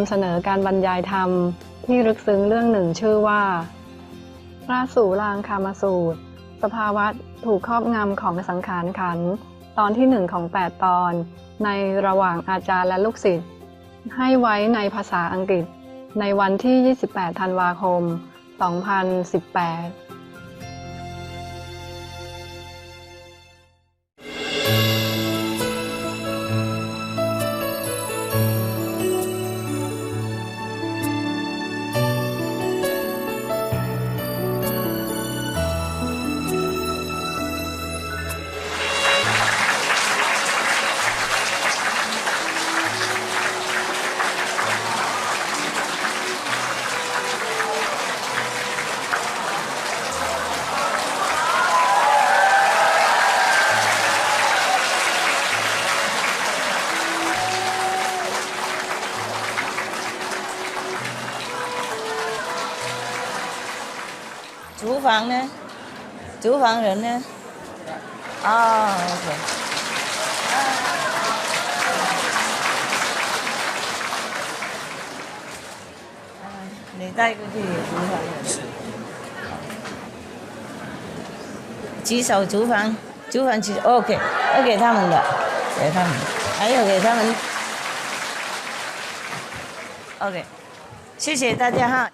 ำเสนอการบรรยายธรรมที่ลึกซึ้งเรื่องหนึ่งชื่อว่าพระสูรางคามสูตรสภาวะถูกครอบงำของสังขารขันธ์ตอนที่1ของ8ตอนในระหว่างอาจารย์และลูกศิษย์ให้ไว้ในภาษาอังกฤษในวันที่28ธันวาคม2018厨房呢？厨房人呢？哦，OK。你带过去厨房人。举手厨房，厨房举 OK， 要给他们的，给他们，还有给他们。OK， 谢谢大家哈。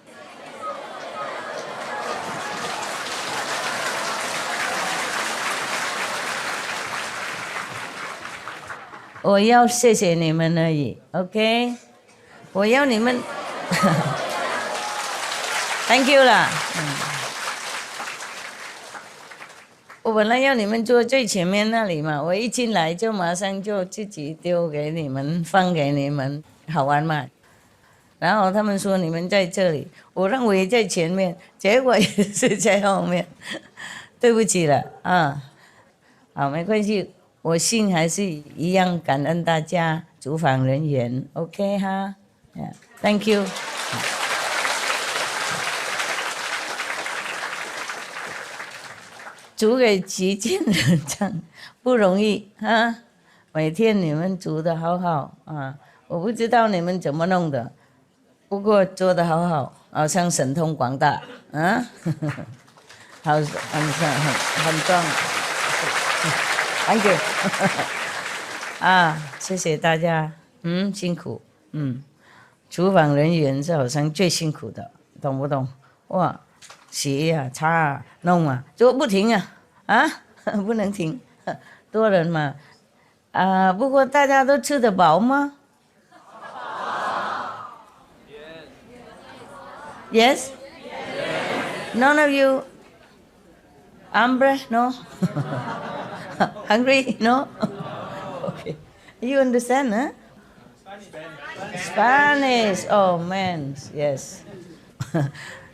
我要谢谢你们而已 ，OK？ 我要你们，Thank you 啦。我本来要你们坐最前面那里嘛，我一进来就马上就自己丢给你们，放给你们，好玩嘛。然后他们说你们在这里，我认为在前面，结果也是在后面，对不起了啊。好，没关系。我心还是一样感恩大家主访人员 ，OK 哈 ，Thank you。煮给几千人唱不容易啊！每天你们煮的好好啊，我不知道你们怎么弄的，不过做的好好，好像神通广大啊，好很壮。Thank you 啊，谢谢大家，辛苦，厨房人员是好像最辛苦的，懂不懂？哇，洗啊、擦啊、弄啊，就不停啊，不能停，多人嘛，啊，不过大家都吃得饱吗 ？Yes. None of you hambre, no? Hungry? No? Okay. You understand, huh? Spanish. Oh, man. Yes.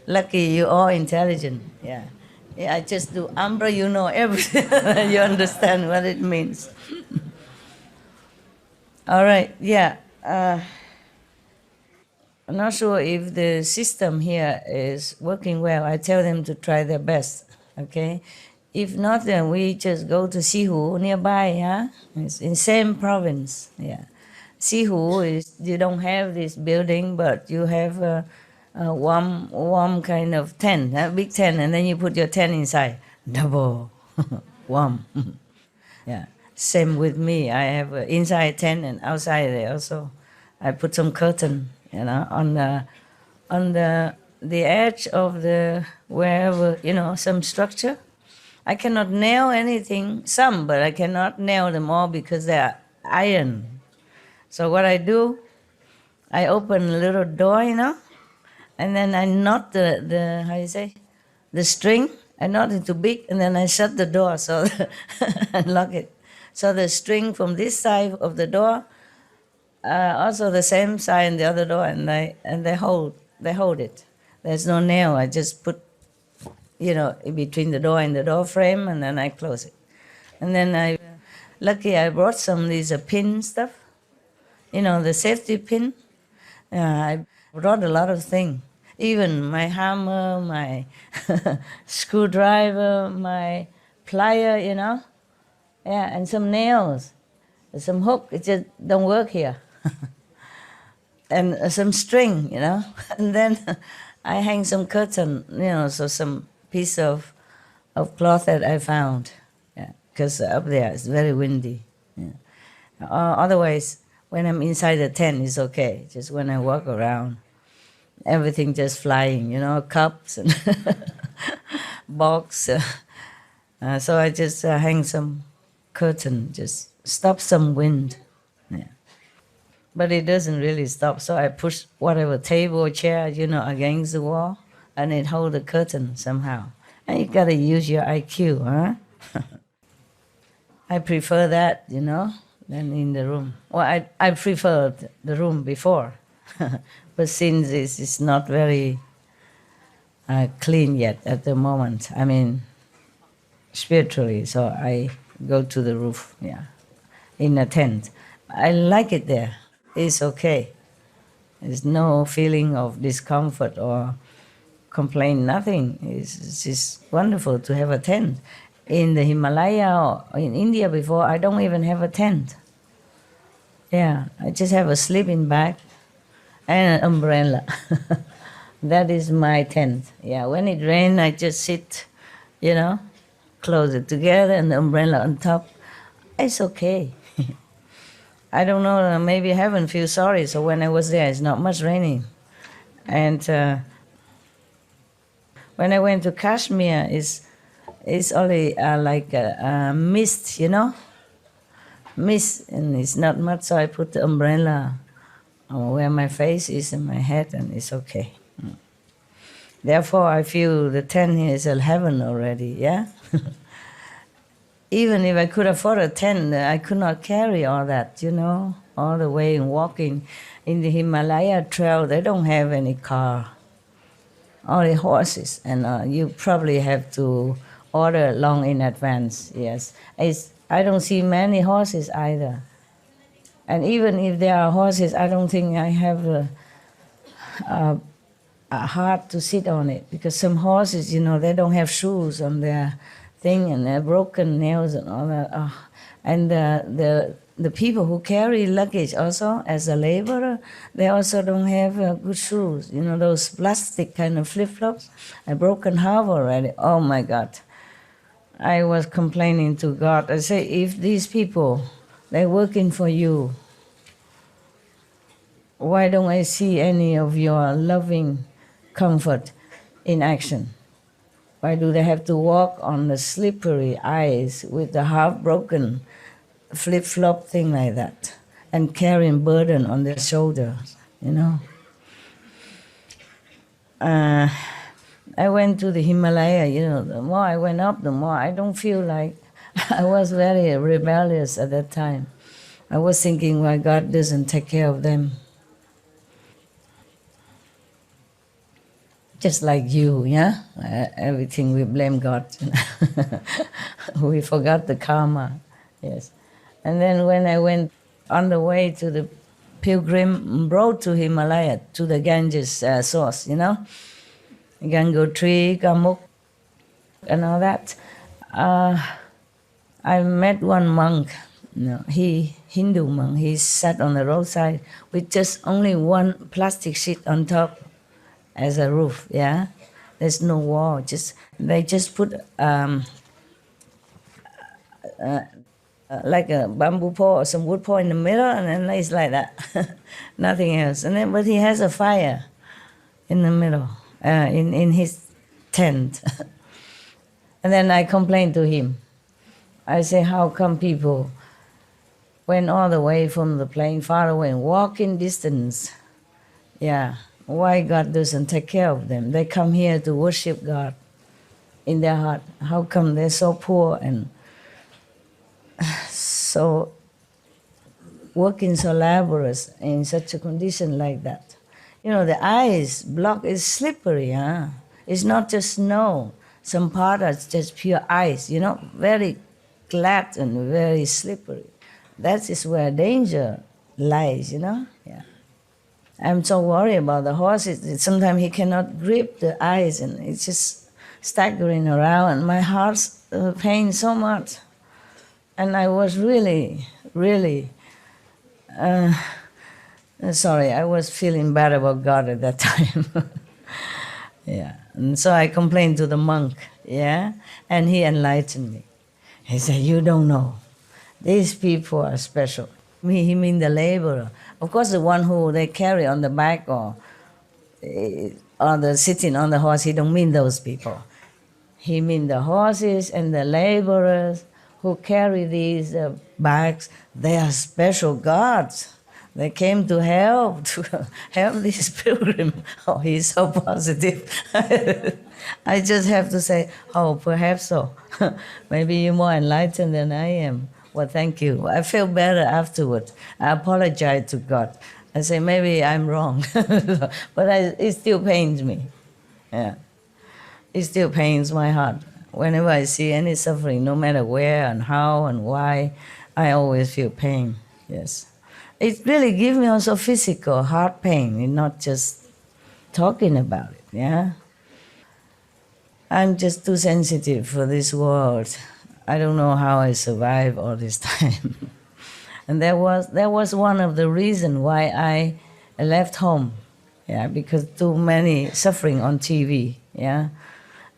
Lucky you all intelligent. Yeah. I just do hambre, you know everything. You understand what it means. All right. Yeah. I'm not sure if the system here is working well. I tell them to try their best. Okay? If not, then we just go to Sihu nearby, huh? It's in same province, yeah. Sihu is, you don't have this building, but you have a warm kind of tent, a big tent, and then you put your tent inside. Double warm. Yeah. Same with me. I have an inside tent and outside there also. I put some curtain, on the edge of the wherever, some structure. I cannot nail anything, some, but I cannot nail them all because they are iron. So what I do, I open a little door, and then I knot the how you say, the string. I knot it too big, and then I shut the door so and lock it. So the string from this side of the door, also the same side in the other door, and they hold it. There's no nail. I just put, in between the door and the door frame, and then I close it. And then lucky I brought some of these pin stuff, the safety pin. I brought a lot of things, even my hammer, my screwdriver, my plier, and some nails, some hook. It just don't work here. and some string, you know. And then I hang some curtain, you know, so some piece of cloth that I found, yeah, because up there it's very windy. Yeah. Otherwise, when I'm inside the tent, it's okay. Just when I walk around, everything just flying, you know, cups and box. So I just hang some curtain, just stop some wind. Yeah. But it doesn't really stop. So I push whatever table or chair, you know, against the wall, and it hold the curtain somehow. And you gotta use your IQ, huh? I prefer that, you know, than in the room. Well, I preferred the room before, but since it's not very clean yet at the moment, I mean, spiritually, so I go to the roof, yeah, in a tent. I like it there. It's okay. There's no feeling of discomfort or complaint, nothing. It's just wonderful to have a tent. In the Himalaya or in India before, I don't even have a tent. Yeah, I just have a sleeping bag and an umbrella. That is my tent. Yeah, when it rains, I just sit, you know, close it together and the umbrella on top. It's okay. I don't know, maybe heaven feels sorry. So when I was there, it's not much raining. And when I went to Kashmir, it's only like a mist, you know, mist, and it's not much. So I put the umbrella where my face is and my head, and it's okay. Therefore, I feel the tent here is a heaven already, yeah? Even if I could afford a tent, I could not carry all that, you know, all the way and walking. In the Himalaya trail, they don't have any car, only horses, and you probably have to order long in advance, yes. I don't see many horses either. And even if there are horses, I don't think I have a heart to sit on it, because some horses, you know, they don't have shoes on their thing, and they're broken nails and all that. Oh. And the people who carry luggage also as a laborer, they also don't have good shoes. You know, those plastic kind of flip-flops. I broken half already. Oh my God. I was complaining to God. I say, if these people, they're working for you, why don't I see any of your loving comfort in action? Why do they have to walk on the slippery ice with the half-broken flip-flop thing like that and carrying burden on their shoulders, you know? I went to the Himalaya, you know, the more I went up, the more I don't feel like, I was very rebellious at that time. I was thinking why God doesn't take care of them. Just like you, yeah? Everything we blame God. We forgot the karma, yes. And then when I went on the way to the pilgrim road to Himalaya, to the Ganges source, you know? Gangotri, Gamuk, and all that. I met one monk, you know, Hindu monk. He sat on the roadside with just only one plastic sheet on top as a roof, yeah? There's no wall, they just put like a bamboo pole or some wood pole in the middle, and then it's like that, nothing else. And then, but he has a fire in the middle, in his tent. And then I complained to him. I say, how come people went all the way from the plane far away and walking distance? Yeah, why God doesn't take care of them? They come here to worship God in their heart. How come they're so poor and so working so laborious in such a condition like that? You know, the ice block is slippery, huh? It's not just snow. Some part is just pure ice, you know, very glad and very slippery. That is where danger lies, you know? Yeah. I'm so worried about the horses. Sometimes he cannot grip the ice and it's just staggering around, and my heart's pain so much. And I was really, really Sorry, I was feeling bad about God at that time. Yeah, and so I complained to the monk, yeah, and he enlightened me. He said, you don't know. These people are special. He mean the laborer. Of course, the one who they carry on the back or the sitting on the horse, he don't mean those people. He mean the horses and the laborers who carry these bags. They are special gods. They came to help this pilgrim. Oh, he's so positive. I just have to say, oh, perhaps so. Maybe you're more enlightened than I am. Well, thank you. I feel better afterward. I apologize to God. I say, maybe I'm wrong. But it still pains me. Yeah. It still pains my heart. Whenever I see any suffering, no matter where and how and why, I always feel pain. Yes. It really gives me also physical heart pain, and not just talking about it, yeah? I'm just too sensitive for this world. I don't know how I survived all this time. And that was one of the reasons why I left home, yeah, because too many suffering on TV, yeah?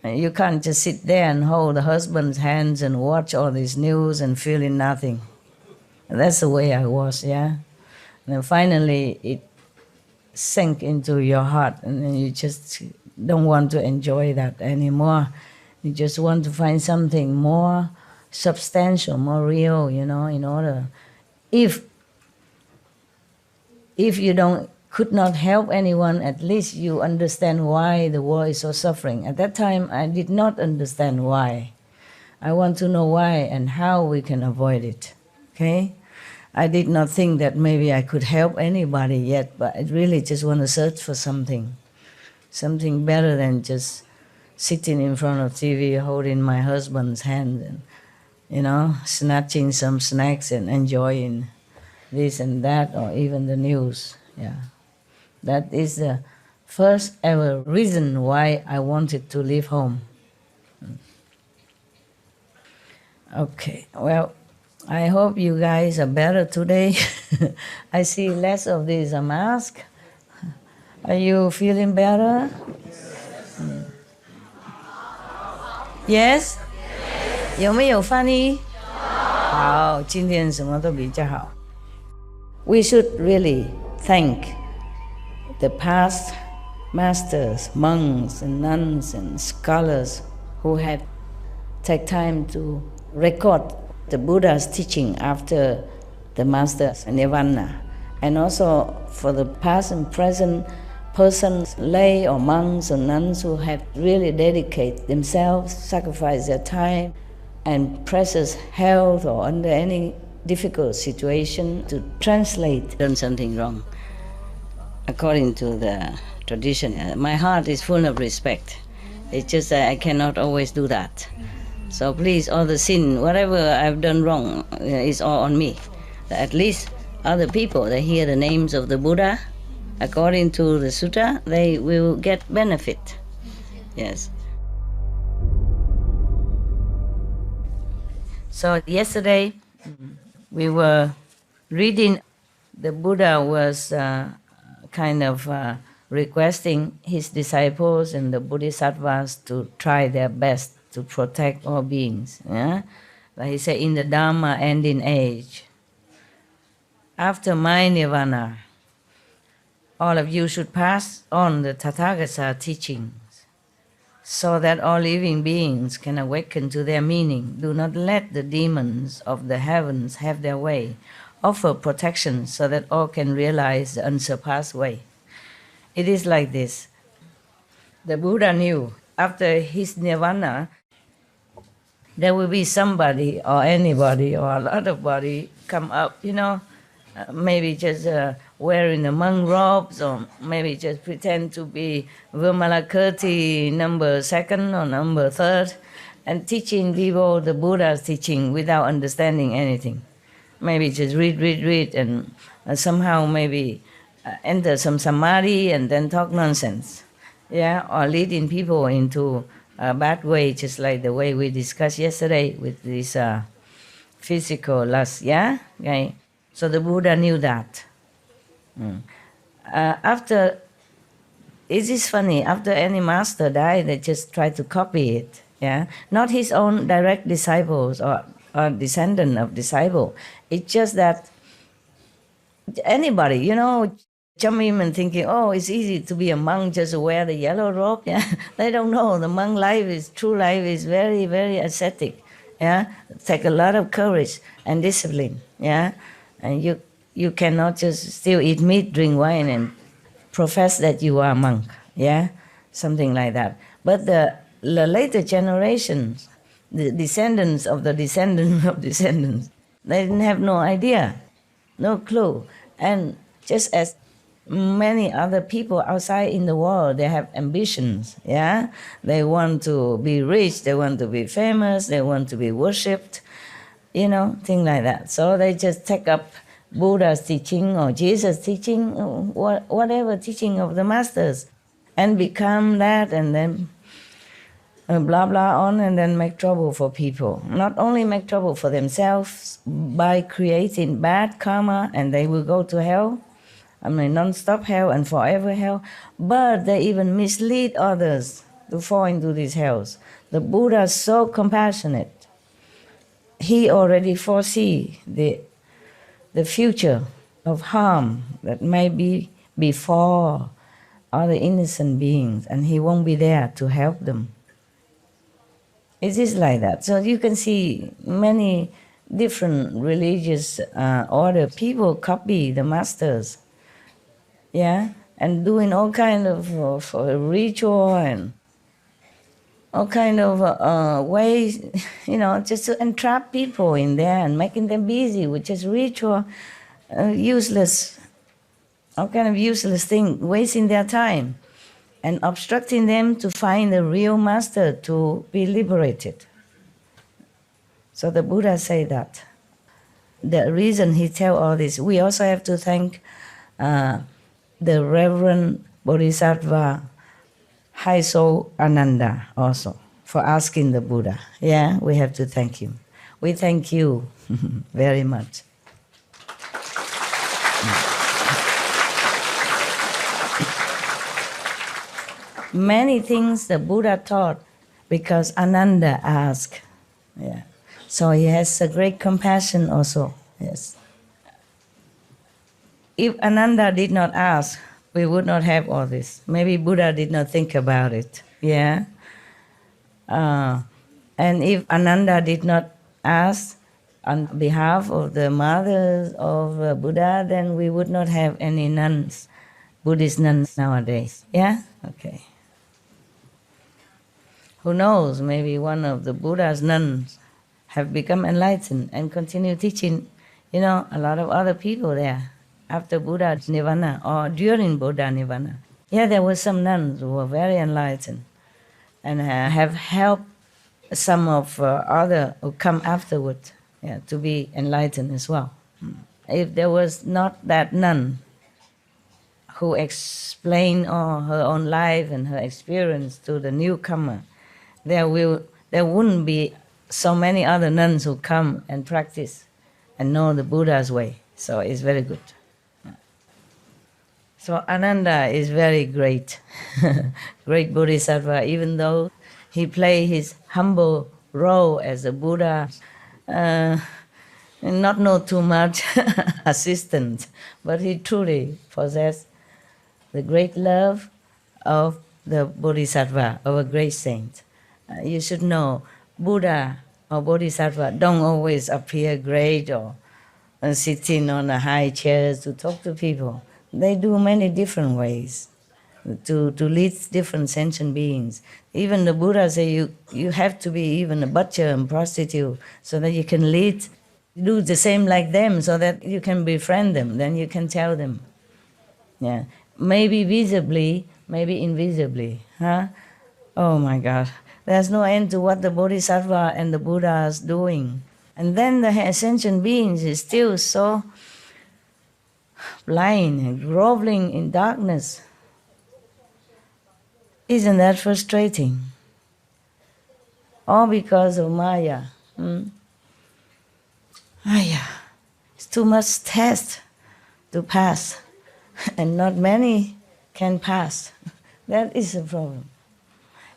You can't just sit there and hold the husband's hands and watch all this news and feeling nothing. That's the way I was, yeah? And then finally it sank into your heart, and then you just don't want to enjoy that anymore. You just want to find something more substantial, more real, you know, in order. If you could not help anyone, at least you understand why the world is so suffering. At that time, I did not understand why. I want to know why and how we can avoid it, okay? I did not think that maybe I could help anybody yet, but I really just want to search for something better than just sitting in front of TV, holding my husband's hand and, you know, snatching some snacks and enjoying this and that, or even the news, yeah. That is the first ever reason why I wanted to leave home. Okay, well, I hope you guys are better today. I see less of these masks. Are you feeling better? Yes? 有没有翻译？好，今天什么都比较好。We should really thank the past masters, monks and nuns and scholars who had take time to record the Buddha's teaching after the master's nirvana, and also for the past and present persons, lay or monks or nuns who had really dedicated themselves, sacrificed their time and precious health or under any difficult situation to translate done something wrong. According to the tradition, my heart is full of respect. It's just that I cannot always do that. So please, all the sin, whatever I've done wrong, is all on me. At least other people, they hear the names of the Buddha, according to the sutta, they will get benefit. Yes. So yesterday, we were reading, the Buddha was kind of requesting his disciples and the Bodhisattvas to try their best to protect all beings. Yeah? Like he said, in the Dharma ending age, after my nirvana, all of you should pass on the Tathagata teachings so that all living beings can awaken to their meaning. Do not let the demons of the heavens have their way. Offer protection so that all can realize the unsurpassed way. It is like this. The Buddha knew after his nirvana, there will be somebody or anybody or a lot of body come up, you know, maybe just wearing the monk robes, or maybe just pretend to be Vimalakirti number 2nd or number 3rd, and teaching people the Buddha's teaching without understanding anything. Maybe just read, and somehow maybe enter some samadhi and then talk nonsense, yeah, or leading people into a bad way, just like the way we discussed yesterday with this physical lust, yeah? Okay. So the Buddha knew that. After, it is funny, after any master died, they just try to copy it. Yeah, not his own direct disciples or descendant of disciple. It's just that anybody, jump in and thinking, oh, it's easy to be a monk, just wear the yellow robe. Yeah, they don't know the monk true life is very, very ascetic. Yeah, take a lot of courage and discipline. Yeah, and you cannot just still eat meat, drink wine, and profess that you are a monk. Yeah, something like that. But the later generations, the descendants of the descendants of descendants, they didn't have no idea, no clue. And just as many other people outside in the world, they have ambitions. Yeah, they want to be rich, they want to be famous, they want to be worshipped, things like that. So they just take up Buddha's teaching or Jesus' teaching, whatever teaching of the masters, and become that, and then blah blah on, and then make trouble for people. Not only make trouble for themselves by creating bad karma, and they will go to hell, non-stop hell and forever hell, but they even mislead others to fall into these hells. The Buddha is so compassionate. He already foresee the future of harm that may be before other innocent beings, and he won't be there to help them. It is like that. So you can see many different religious order people copy the masters, yeah, and doing all kind of ritual and all kind of ways, just to entrap people in there and making them busy with just ritual, useless, all kind of useless thing, wasting their time and obstructing them to find the real master to be liberated. So the Buddha say that. The reason he tell all this, we also have to thank the Reverend Bodhisattva High Soul Ananda also for asking the Buddha. Yeah, we have to thank him. We thank you very much. Many things the Buddha taught because Ananda asked. Yeah. So he has a great compassion also. Yes. If Ananda did not ask, we would not have all this. Maybe Buddha did not think about it. Yeah. And if Ananda did not ask on behalf of the mothers of Buddha, then we would not have any nuns, Buddhist nuns nowadays. Yeah? Okay. Who knows, maybe one of the Buddha's nuns have become enlightened and continue teaching, a lot of other people there after Buddha's Nirvana or during Buddha Nirvana. Yeah, there were some nuns who were very enlightened and have helped some of other who come afterward, to be enlightened as well. If there was not that nun who explained all her own life and her experience to the newcomer, there wouldn't be so many other nuns who come and practice and know the Buddha's way. So it's very good. So Ananda is very great, great Bodhisattva, even though he played his humble role as a Buddha, and not know too much assistant, but he truly possessed the great love of the Bodhisattva, of a great saint. You should know, Buddha or Bodhisattva don't always appear great or sitting on a high chair to talk to people. They do many different ways to lead different sentient beings. Even the Buddha say you have to be even a butcher and prostitute so that you can do the same like them, so that you can befriend them, then you can tell them. Yeah, maybe visibly, maybe invisibly. Huh? Oh my God. There's no end to what the Bodhisattva and the Buddha is doing. And then the ascension beings is still so blind and groveling in darkness. Isn't that frustrating? All because of Maya. Maya. It's too much test to pass. and not many can pass. That is a problem.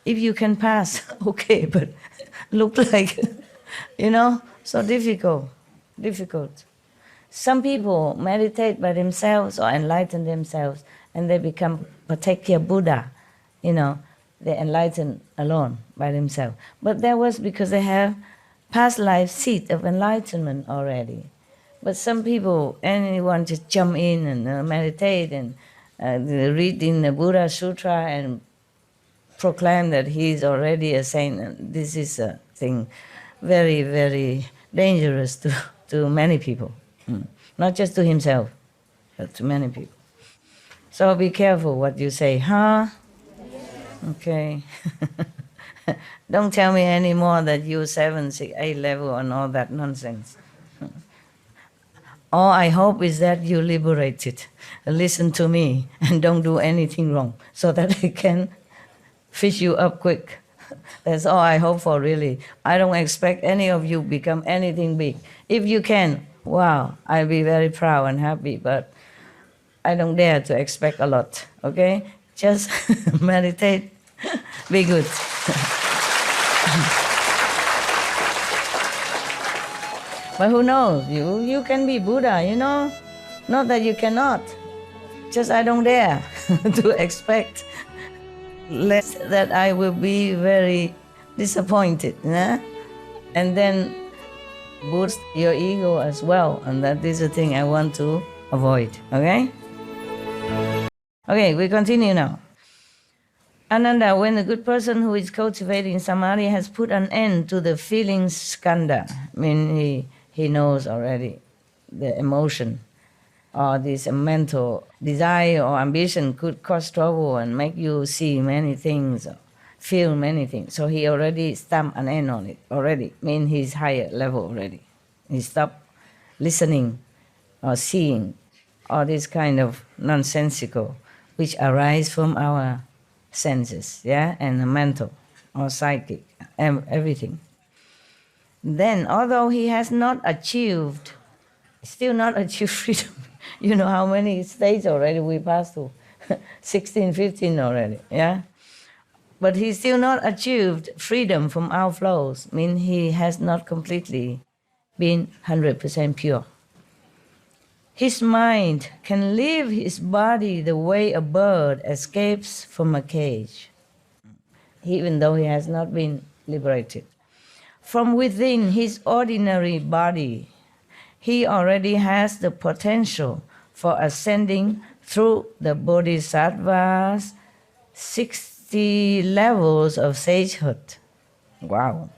If you can pass, okay, but look like, so difficult. Some people meditate by themselves or enlighten themselves, and they become Patekya Buddha, they enlighten alone by themselves. But that was because they have past life seed of enlightenment already. But some people, anyone just jump in and meditate and read in the Buddha Sutra and proclaim that he is already a saint. And this is a thing very, very dangerous to many people. Not just to himself, but to many people. So be careful what you say, huh? Okay. Don't tell me anymore that you 7, 6, 8 level and all that nonsense. All I hope is that you liberated. Listen to me and don't do anything wrong so that I can fish you up quick. That's all I hope for, really. I don't expect any of you become anything big. If you can, wow, I'll be very proud and happy, but I don't dare to expect a lot, okay? Just meditate, be good. But who knows, you can be Buddha, Not that you cannot, just I don't dare to expect less that I will be very disappointed, and then boost your ego as well, and that is the thing I want to avoid, okay? Okay, we continue now. Ananda, when the good person who is cultivating samadhi has put an end to the feeling skandha, I mean he knows already the emotion, or this mental desire or ambition could cause trouble and make you see many things, feel many things. So he already stamped an end on it already, mean he's higher level already. He stopped listening or seeing all this kind of nonsensical which arise from our senses, and the mental or psychic, everything. Then, although he has not achieved, still not achieved freedom, you know how many stages already we passed through? 16, 15 already, But he still not achieved freedom from outflows, mean he has not completely been 100% pure. His mind can leave his body the way a bird escapes from a cage, even though he has not been liberated. From within his ordinary body, he already has the potential for ascending through the Bodhisattva's 60 levels of sagehood. Wow.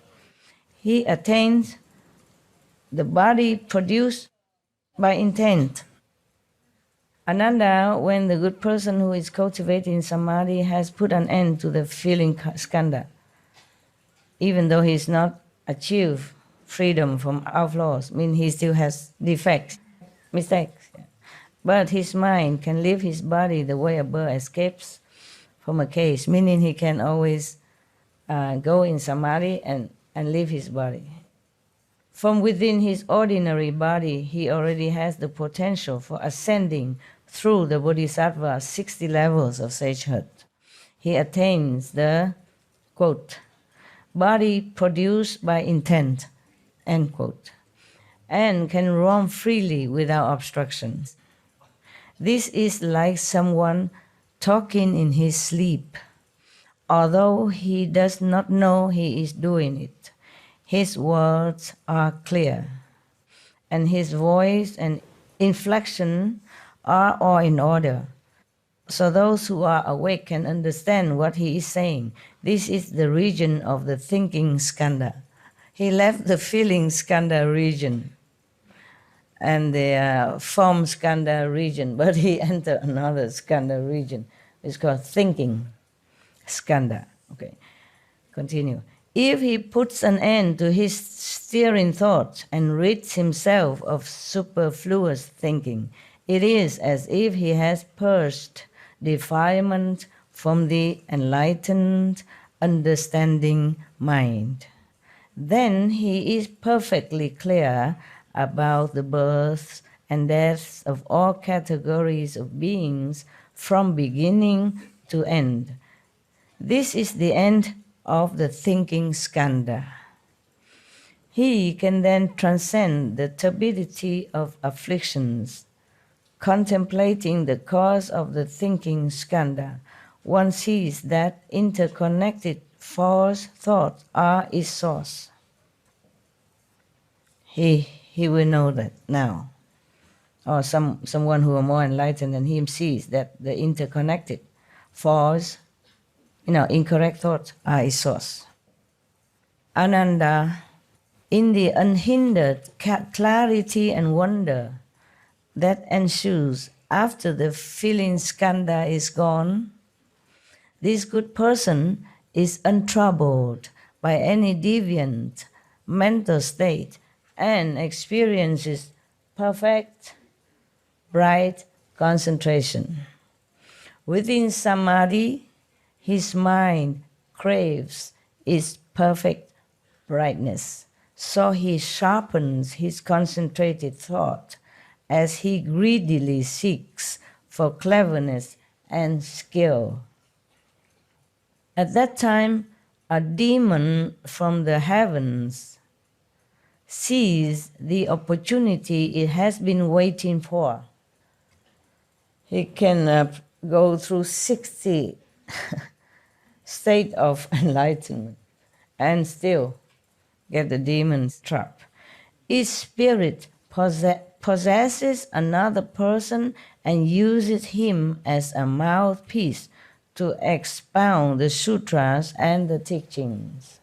He attains the body produced by intent. Ananda, when the good person who is cultivating samadhi has put an end to the feeling skandha, even though he's not achieved freedom from outflows, mean he still has defects, mistakes. But his mind can leave his body the way a bird escapes from a cage, meaning he can always go in samadhi and leave his body. From within his ordinary body, he already has the potential for ascending through the Bodhisattva's 60 levels of sagehood. He attains the, quote, body produced by intent, end quote, and can roam freely without obstructions. This is like someone talking in his sleep, although he does not know he is doing it. His words are clear, and his voice and inflection are all in order. So those who are awake can understand what he is saying. This is the region of the thinking skandha. He left the feeling skandha region and the form skandha region, but he entered another skandha region. It's called thinking skandha. Okay, continue. If he puts an end to his steering thoughts and rids himself of superfluous thinking, it is as if he has purged defilement from the enlightened, understanding mind. Then he is perfectly clear about the birth and death of all categories of beings from beginning to end. This is the end of the thinking skandha. He can then transcend the turbidity of afflictions, contemplating the cause of the thinking skandha. One sees that interconnected false thoughts are its source. He will know that now. Or someone who are more enlightened than him sees that the interconnected false, incorrect thoughts are its source. Ananda, in the unhindered clarity and wonder that ensues after the feeling skandha is gone, this good person is untroubled by any deviant mental state and experiences perfect, bright concentration. Within samadhi, his mind craves its perfect brightness, so he sharpens his concentrated thought as he greedily seeks for cleverness and skill. At that time, a demon from the heavens sees the opportunity it has been waiting for. He can go through 60 state of enlightenment and still get the demon's trap. Each spirit possesses another person and uses him as a mouthpiece to expound the sutras and the teachings.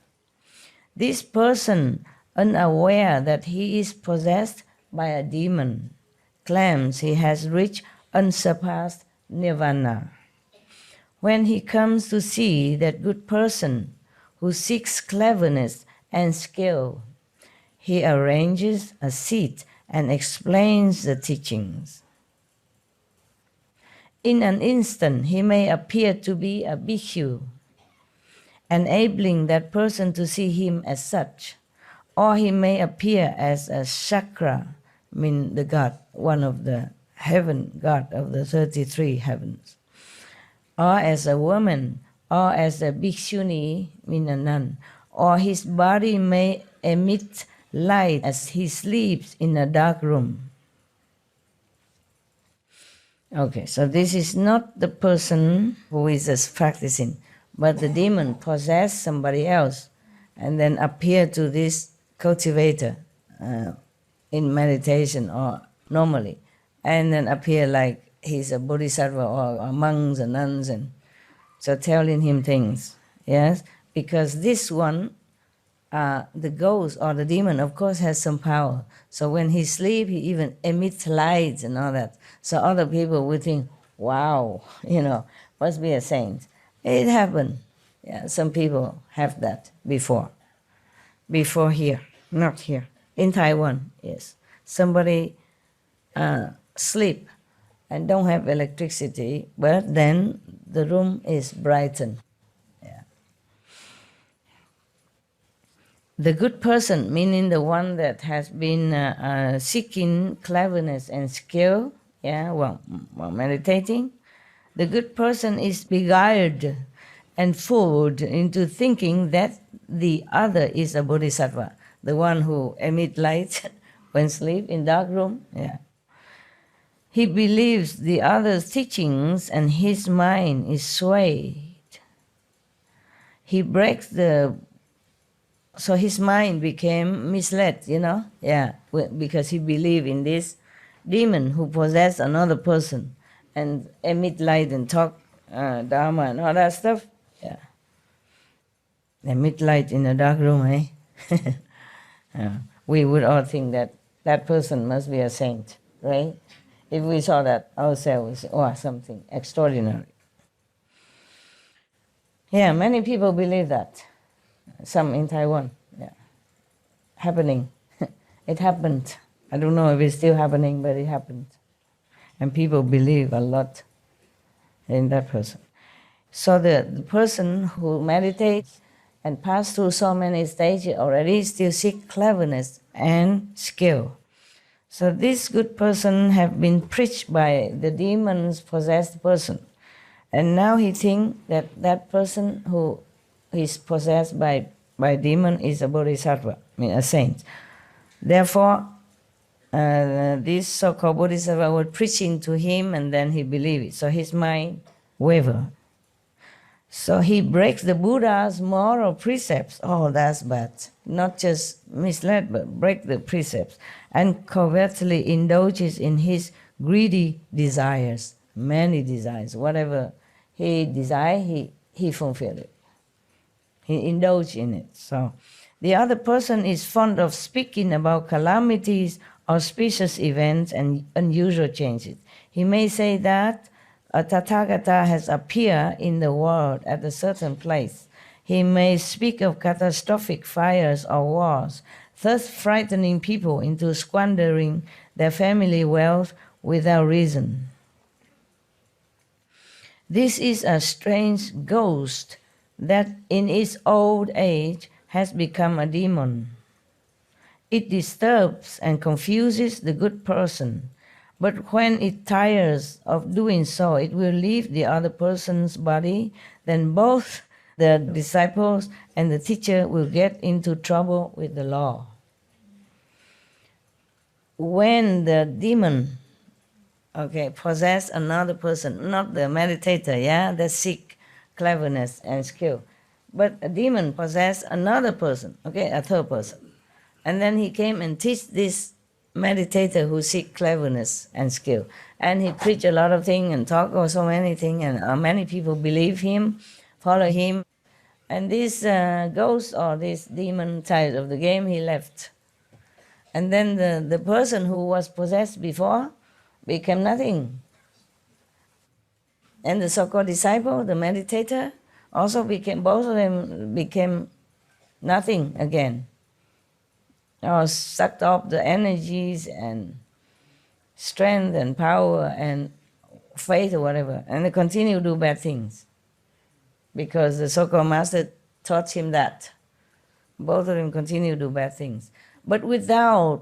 This person, unaware that he is possessed by a demon, claims he has reached unsurpassed nirvana. When he comes to see that good person who seeks cleverness and skill, he arranges a seat and explains the teachings. In an instant, he may appear to be a bhikkhu, enabling that person to see him as such, or he may appear as a chakra, the god, one of the heaven god of the 33 heavens, or as a woman, or as a bhikshuni, a nun, or his body may emit light as he sleeps in a dark room. Okay, so this is not the person who is just practicing, but the demon possess somebody else and then appear to this cultivator in meditation or normally, and then appear like he's a bodhisattva or monks and nuns, and so telling him things, yes? Because this one, the ghost or the demon, of course, has some power. So when he sleeps, he even emits lights and all that. So other people would think, wow, must be a saint. It happened. Yeah, some people have that before. Before here, not here. In Taiwan, yes. Somebody sleep and don't have electricity, but then the room is brightened. The good person, meaning the one that has been seeking cleverness and skill, while meditating, the good person is beguiled and fooled into thinking that the other is a bodhisattva, the one who emits light when sleep in dark room. Yeah. He believes the other's teachings and his mind is swayed. He breaks so his mind became misled, because he believed in this demon who possessed another person and emit light and talk dharma and all that stuff. Yeah. Emit light in a dark room, eh? Yeah. We would all think that that person must be a saint, right? If we saw that ourselves, something extraordinary. Yeah, many people believe that. Some in Taiwan, happening. It happened. I don't know if it's still happening, but it happened. And people believe a lot in that person. So the person who meditates and passes through so many stages already still seek cleverness and skill. So this good person have been preached by the demons possessed person. And now he think that that person who is possessed by demon is a bodhisattva, I mean a saint. Therefore, this so-called bodhisattva was preaching to him and then he believed it. So his mind wavered. So he breaks the Buddha's moral precepts. Oh, that's bad. Not just misled, but break the precepts. And covertly indulges in his greedy desires, many desires. Whatever he desired, he fulfilled it. He indulged in it. So the other person is fond of speaking about calamities, auspicious events, and unusual changes. He may say that a Tathagata has appeared in the world at a certain place. He may speak of catastrophic fires or wars, thus frightening people into squandering their family wealth without reason. This is a strange ghost that in its old age has become a demon. It disturbs and confuses the good person, but when it tires of doing so, it will leave the other person's body. Then both the disciples and the teacher will get into trouble with the law. When the demon, possess another person, not the meditator, that seek cleverness and skill, but a demon possess another person, a third person. And then he came and teach this meditator who seek cleverness and skill. And he preached a lot of things and talked about so many things, and many people believe him, follow him. And this ghost or this demon tired of the game, he left. And then the person who was possessed before became nothing. And the so-called disciple, the meditator, also both of them became nothing again. Or sucked up the energies and strength and power and faith or whatever, and they continue to do bad things. Because the so-called master taught him that. Both of them continue to do bad things. But without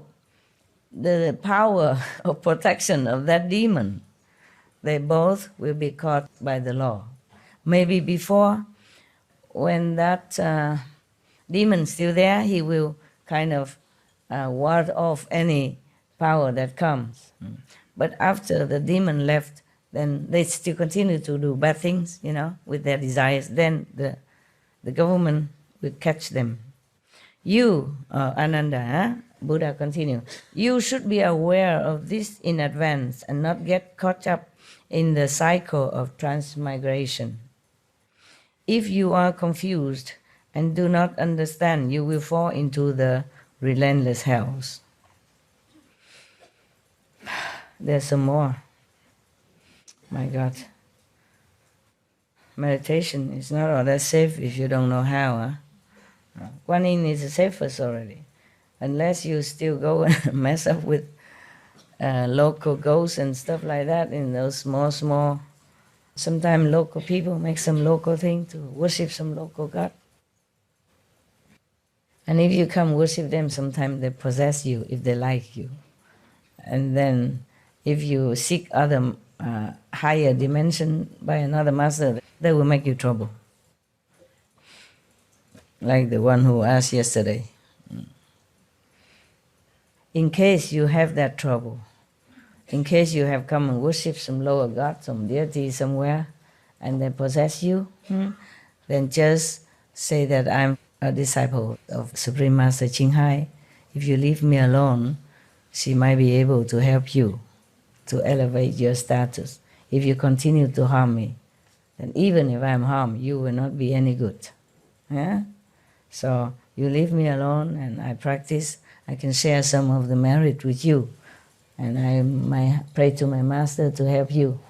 the power of protection of that demon, they both will be caught by the law. Maybe before, when that demon's still there, he will kind of ward off any power that comes. But after the demon left, then they still continue to do bad things, with their desires. Then the government will catch them. You, Ananda, Buddha continued, you should be aware of this in advance and not get caught up in the cycle of transmigration. If you are confused and do not understand, you will fall into the relentless hells. There's some more. My God. Meditation is not all that safe if you don't know how. Kuan Yin is the safest already. Unless you still go and mess up with local ghosts and stuff like that in those small, sometimes local people make some local thing to worship some local god. And if you come worship them, sometimes they possess you if they like you. And then if you seek other higher dimension by another master, they will make you trouble. Like the one who asked yesterday. In case you have that trouble, in case you have come and worship some lower god, some deity somewhere, and they possess you, then just say that I'm a disciple of Supreme Master CHINGHAI. If you leave me alone, she might be able to help you to elevate your status. If you continue to harm me, then even if I'm harmed, you will not be any good. So you leave me alone and I practice, I can share some of the merit with you. And I might pray to my master to help you,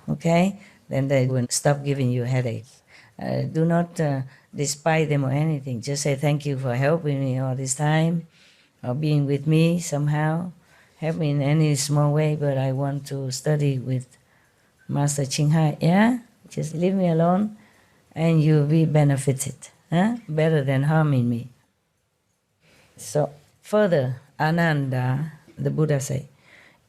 Then they will stop giving you headaches. Do not despise them or anything. Just say thank you for helping me all this time, or being with me somehow. Help me in any small way, but I want to study with Master CHINGHAI. Just leave me alone and you'll be benefited. Better than harming me. So further, Ananda, the Buddha said,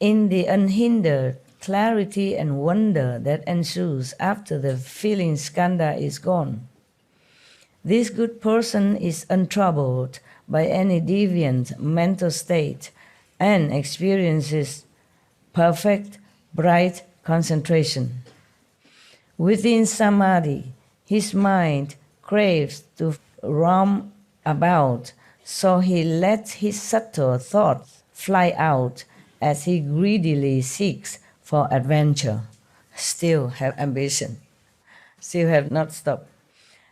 in the unhindered clarity and wonder that ensues after the feeling skandha is gone. This good person is untroubled by any deviant mental state and experiences perfect, bright concentration. Within samadhi, his mind craves to roam about, so he lets his subtle thoughts fly out as he greedily seeks for adventure. Still have ambition, still have not stopped.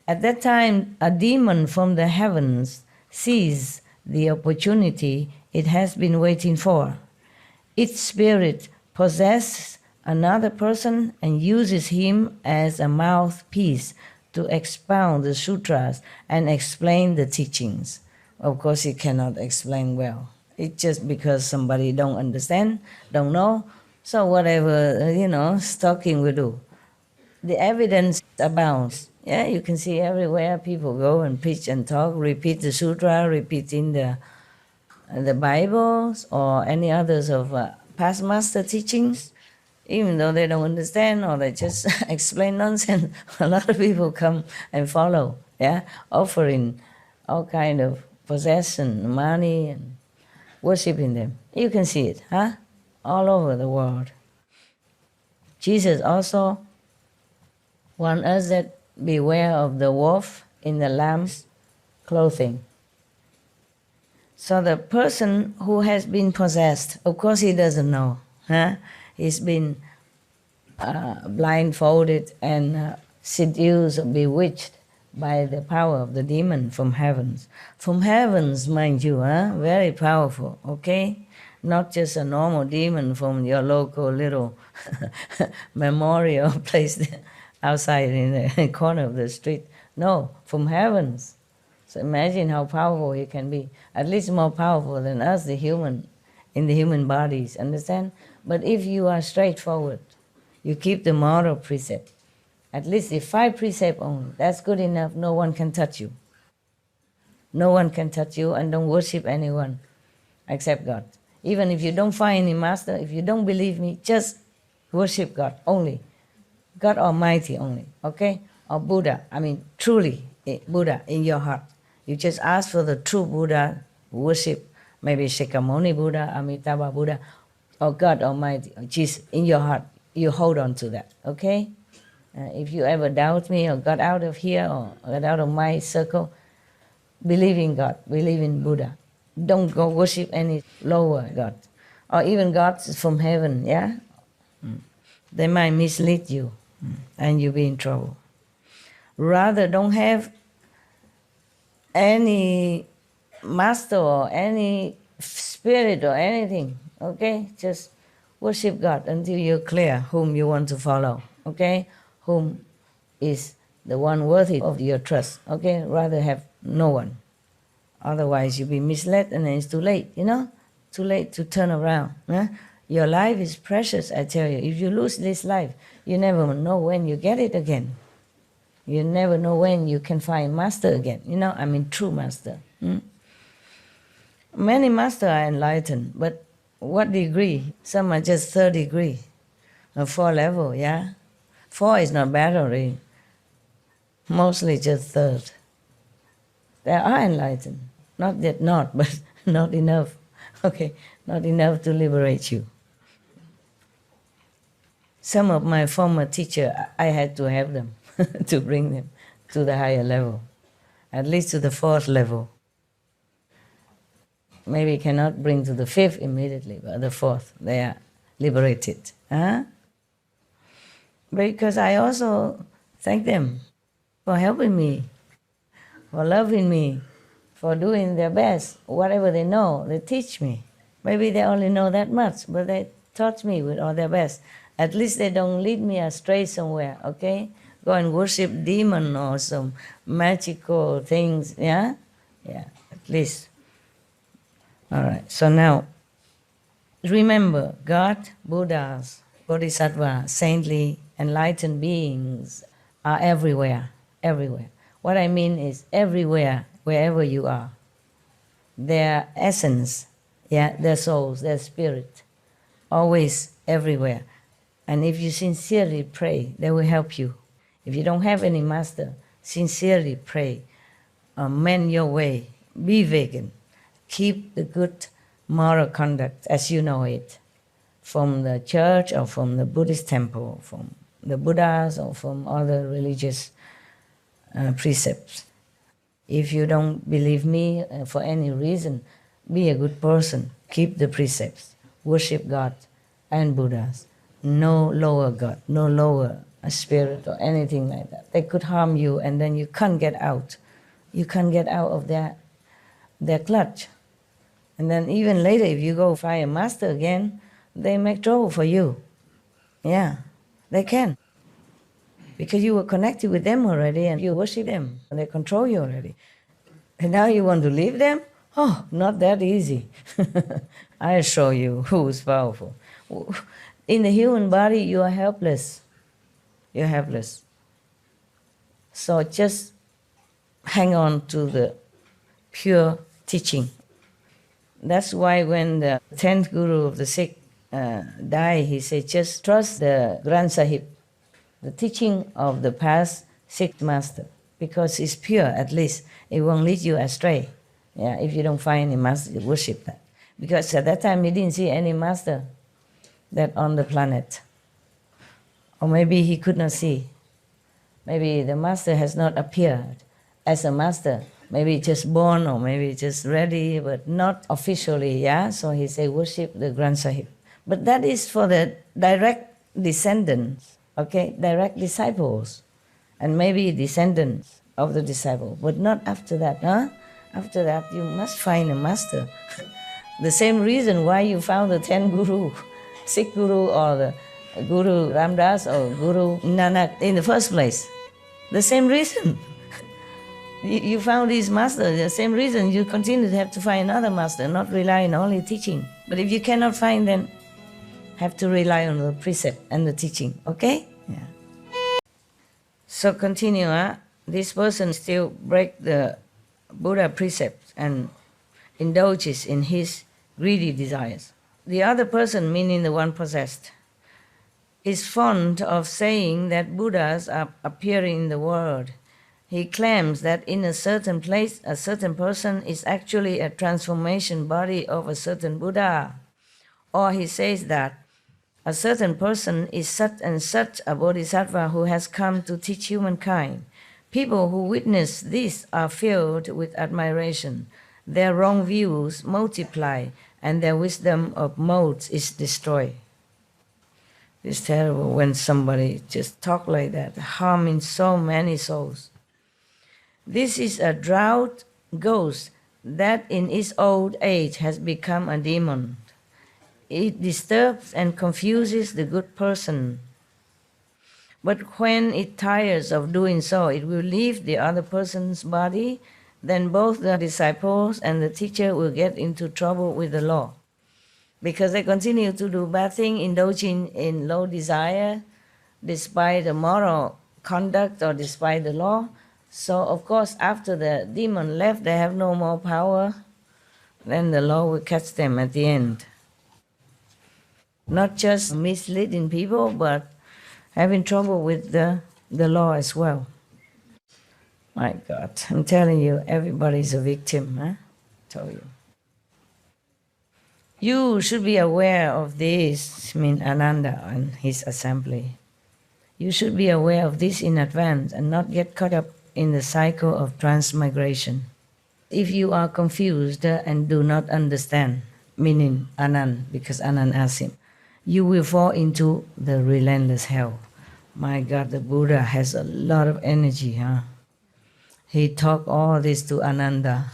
At that time, a demon from the heavens sees the opportunity it has been waiting for. Its spirit possesses another person and uses him as a mouthpiece to expound the sutras and explain the teachings. Of course, he cannot explain well. It's just because somebody don't understand, don't know, so whatever, talking will do. The evidence abounds. Yeah, you can see everywhere people go and preach and talk, repeat the sutra, repeating the Bibles or any others of past master teachings, even though they don't understand or they just explain nonsense. A lot of people come and follow, offering all kind of possession, money, and worshiping them. You can see it, all over the world. Jesus also warned us that beware of the wolf in the lamb's clothing. So the person who has been possessed, of course he doesn't know. He's been blindfolded and seduced or bewitched by the power of the demon from heavens. From heavens, mind you, very powerful, okay? Not just a normal demon from your local little memorial place outside in the corner of the street. No, from heavens. So imagine how powerful he can be. At least more powerful than us, the human, in the human bodies, understand? But if you are straightforward, you keep the moral precept, at least the 5 precepts only, that's good enough. No one can touch you. No one can touch you, and don't worship anyone except God. Even if you don't find any master, if you don't believe me, just worship God only. God Almighty only, okay? Or Buddha, truly Buddha in your heart. You just ask for the true Buddha, worship, maybe Shakyamuni Buddha, Amitabha Buddha, or God Almighty, or Jesus in your heart. You hold on to that, okay? If you ever doubt me or got out of here or got out of my circle, believe in God, believe in Buddha. Don't go worship any lower God, or even gods from heaven, They might mislead you, and you'll be in trouble. Rather, don't have any master or any spirit or anything, okay? Just worship God until you're clear whom you want to follow, okay? Whom is the one worthy of your trust, okay? Rather have no one. Otherwise, you'll be misled and then it's too late, Too late to turn around. Your life is precious, I tell you. If you lose this life, you never know when you get it again. You never know when you can find master again. True master. Many masters are enlightened, but what degree? Some are just 3rd degree, or 4 level, 4 is not bad already. Mostly just 3rd. They are enlightened. Not yet not, but not enough. Okay, not enough to liberate you. Some of my former teachers, I had to have them to bring them to the higher level, at least to the 4th level. Maybe cannot bring to the 5th immediately, but the 4th, they are liberated. Because I also thank them for helping me, for loving me, for doing their best. Whatever they know, they teach me. Maybe they only know that much, but they taught me with all their best. At least they don't lead me astray somewhere, okay? Go and worship demon or some magical things, Yeah, at least. All right, so now, remember, God, Buddhas, Bodhisattvas, saintly, enlightened beings are everywhere, everywhere. What I mean is everywhere, wherever you are. Their essence, their souls, their spirit, always, everywhere. And if you sincerely pray, they will help you. If you don't have any master, sincerely pray, mend your way, be vegan, keep the good moral conduct as you know it, from the church or from the Buddhist temple, from the Buddhas or from other religious precepts. If you don't believe me for any reason, be a good person, keep the precepts, worship God and Buddhas. No lower God, no lower spirit or anything like that. They could harm you and then you can't get out. You can't get out of their clutch. And then even later, if you go find a master again, they make trouble for you. Yeah, they can. Because you were connected with them already and you worship them. And they control you already. And now you want to leave them? Oh, not that easy. I'll show you who is powerful. In the human body, you are helpless. You're helpless. So just hang on to the pure teaching. That's why when the 10th Guru of the Sikh died, he said, just trust the Granth Sahib, the teaching of the past Sikh master, because it's pure at least. It won't lead you astray. Yeah, if you don't find any master, worship that. Because at that time he didn't see any master that on the planet. Or maybe he could not see. Maybe the master has not appeared as a master. Maybe just born or maybe just ready, but not officially, yeah? So he said, worship the Granth Sahib. But that is for the direct descendants, okay? Direct disciples. And maybe descendants of the disciple, but not after that, huh? After that, you must find a master. The same reason why you found the 10 Guru, Sikh Guru or the Guru Ramdas or Guru Nanak in the first place. The same reason. You found this master, the same reason you continue to have to find another master, not rely on only teaching. But if you cannot find, then have to rely on the precept and the teaching, okay? Yeah. So continue, huh? This person still break the Buddha precepts and indulges in his greedy desires. The other person, meaning the one possessed, is fond of saying that Buddhas are appearing in the world. He claims that in a certain place, a certain person is actually a transformation body of a certain Buddha. Or he says that a certain person is such and such a bodhisattva who has come to teach humankind. People who witness this are filled with admiration. Their wrong views multiply and their wisdom of modes is destroyed. It's terrible when somebody just talk like that, harming so many souls. This is a drought ghost that in its old age has become a demon. It disturbs and confuses the good person. But when it tires of doing so, it will leave the other person's body, then both the disciples and the teacher will get into trouble with the law. Because they continue to do bad things, indulging in low desire, despite the moral conduct or despite the law. So, of course, after the demon left, they have no more power, then the law will catch them at the end. Not just misleading people, but having trouble with the law as well. My God, I'm telling you, everybody's a victim, huh? I tell you. You should be aware of this, I mean Ananda and his assembly. You should be aware of this in advance and not get caught up in the cycle of transmigration. If you are confused and do not understand, meaning Anand, because Anand asked him, you will fall into the relentless hell. My God, the Buddha has a lot of energy, huh? He taught all this to Ananda.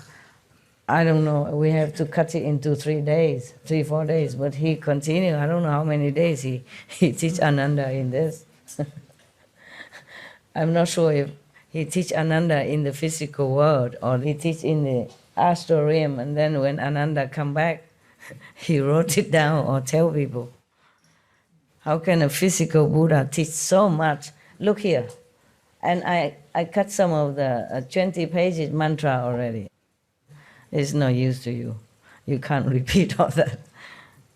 I don't know, we have to cut it into 3 days, 4 days, but he continued, I don't know how many days he teach Ananda in this. I'm not sure if he teach Ananda in the physical world or he teach in the astral realm, and then when Ananda come back, he wrote it down or tell people. How can a physical Buddha teach so much? Look here. And I cut some of the 20 pages mantra already. It's no use to you. You can't repeat all that.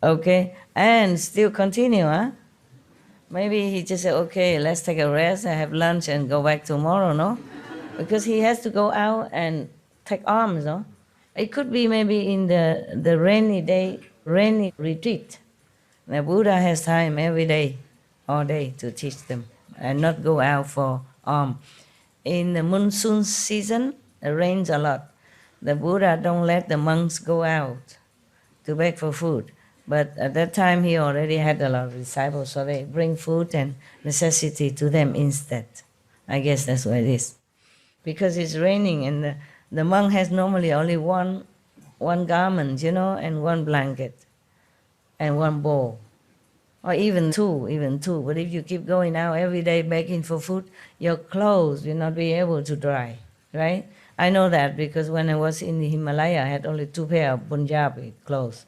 Okay, and still continue, huh? Maybe he just said, okay, let's take a rest and have lunch and go back tomorrow, no? Because he has to go out and take alms, no? It could be maybe in the rainy day, rainy retreat. The Buddha has time every day, all day to teach them and not go out for alms. In the monsoon season, it rains a lot. The Buddha don't let the monks go out to beg for food. But at that time, he already had a lot of disciples, so they bring food and necessity to them instead. I guess that's what it is. Because it's raining and the monk has normally only one garment, and one blanket and one bowl. Or even two. But if you keep going out every day begging for food, your clothes will not be able to dry, right? I know that because when I was in the Himalaya, I had only 2 pair of Punjabi clothes.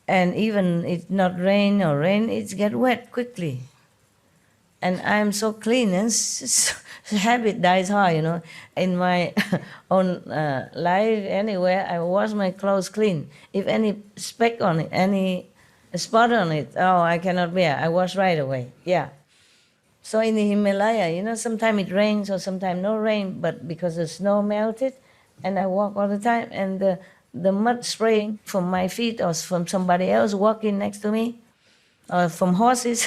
And even it's not rain, it get wet quickly. And I'm so clean, and habit dies hard, In my own life, anywhere, I wash my clothes clean. If any speck on it, any spot on it, oh, I cannot bear. I wash right away. Yeah. So in the Himalaya, sometimes it rains or sometimes no rain, but because the snow melted, and I walk all the time, and the mud spraying from my feet or from somebody else walking next to me, or from horses'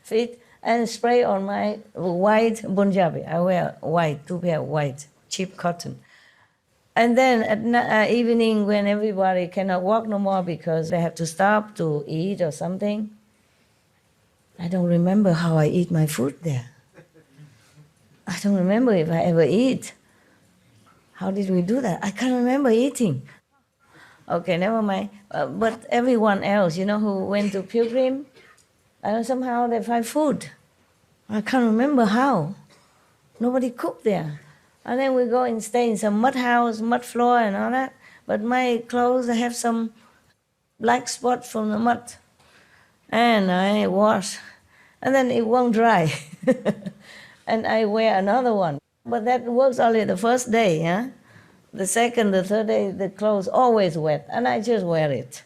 feet, and spray on my white Punjabi. I wear white, 2 pair of white, cheap cotton. And then at evening, when everybody cannot walk no more because they have to stop to eat or something, I don't remember how I eat my food there. I don't remember if I ever eat. How did we do that? I can't remember eating. Okay, never mind. But everyone else, who went to pilgrim, somehow they find food. I can't remember how. Nobody cooked there. And then we go and stay in some mud house, mud floor and all that. But my clothes have some black spots from the mud. And I wash. And then it won't dry. And I wear another one. But that works only the first day, huh? The second, the third day, the clothes always wet. And I just wear it.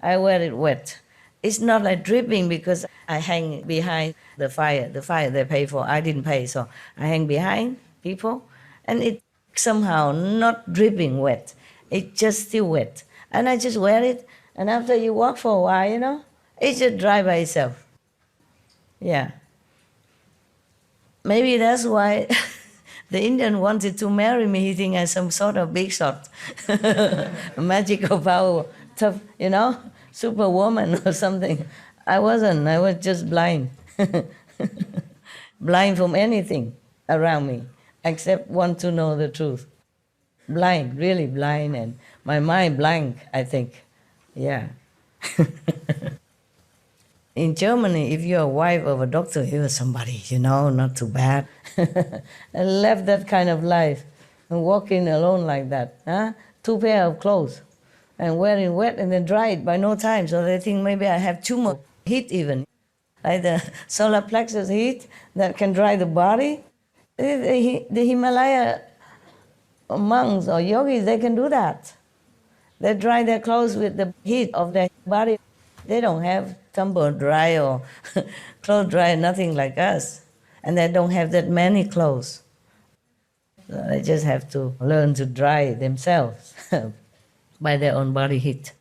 I wear it wet. It's not like dripping because I hang behind the fire they pay for. I didn't pay, so I hang behind people. And it somehow not dripping wet. It's just still wet. And I just wear it. And after you walk for a while, it just dry by itself. Yeah. Maybe that's why the Indian wanted to marry me. He think I'm some sort of big shot, magical power, tough, superwoman or something. I wasn't. I was just blind, blind from anything around me, except want to know the truth. Blind, really blind, and my mind blank, I think. Yeah. In Germany, if you're a wife of a doctor, you are somebody, not too bad. And left that kind of life and walking alone like that. Huh? 2 pair of clothes and wearing wet and then dry it by no time. So they think maybe I have too much heat even. Like the solar plexus heat that can dry the body. The Himalaya monks or yogis, they can do that. They dry their clothes with the heat of their body. They don't have tumble dry or clothes dry, nothing like us. And they don't have that many clothes. So they just have to learn to dry themselves by their own body heat.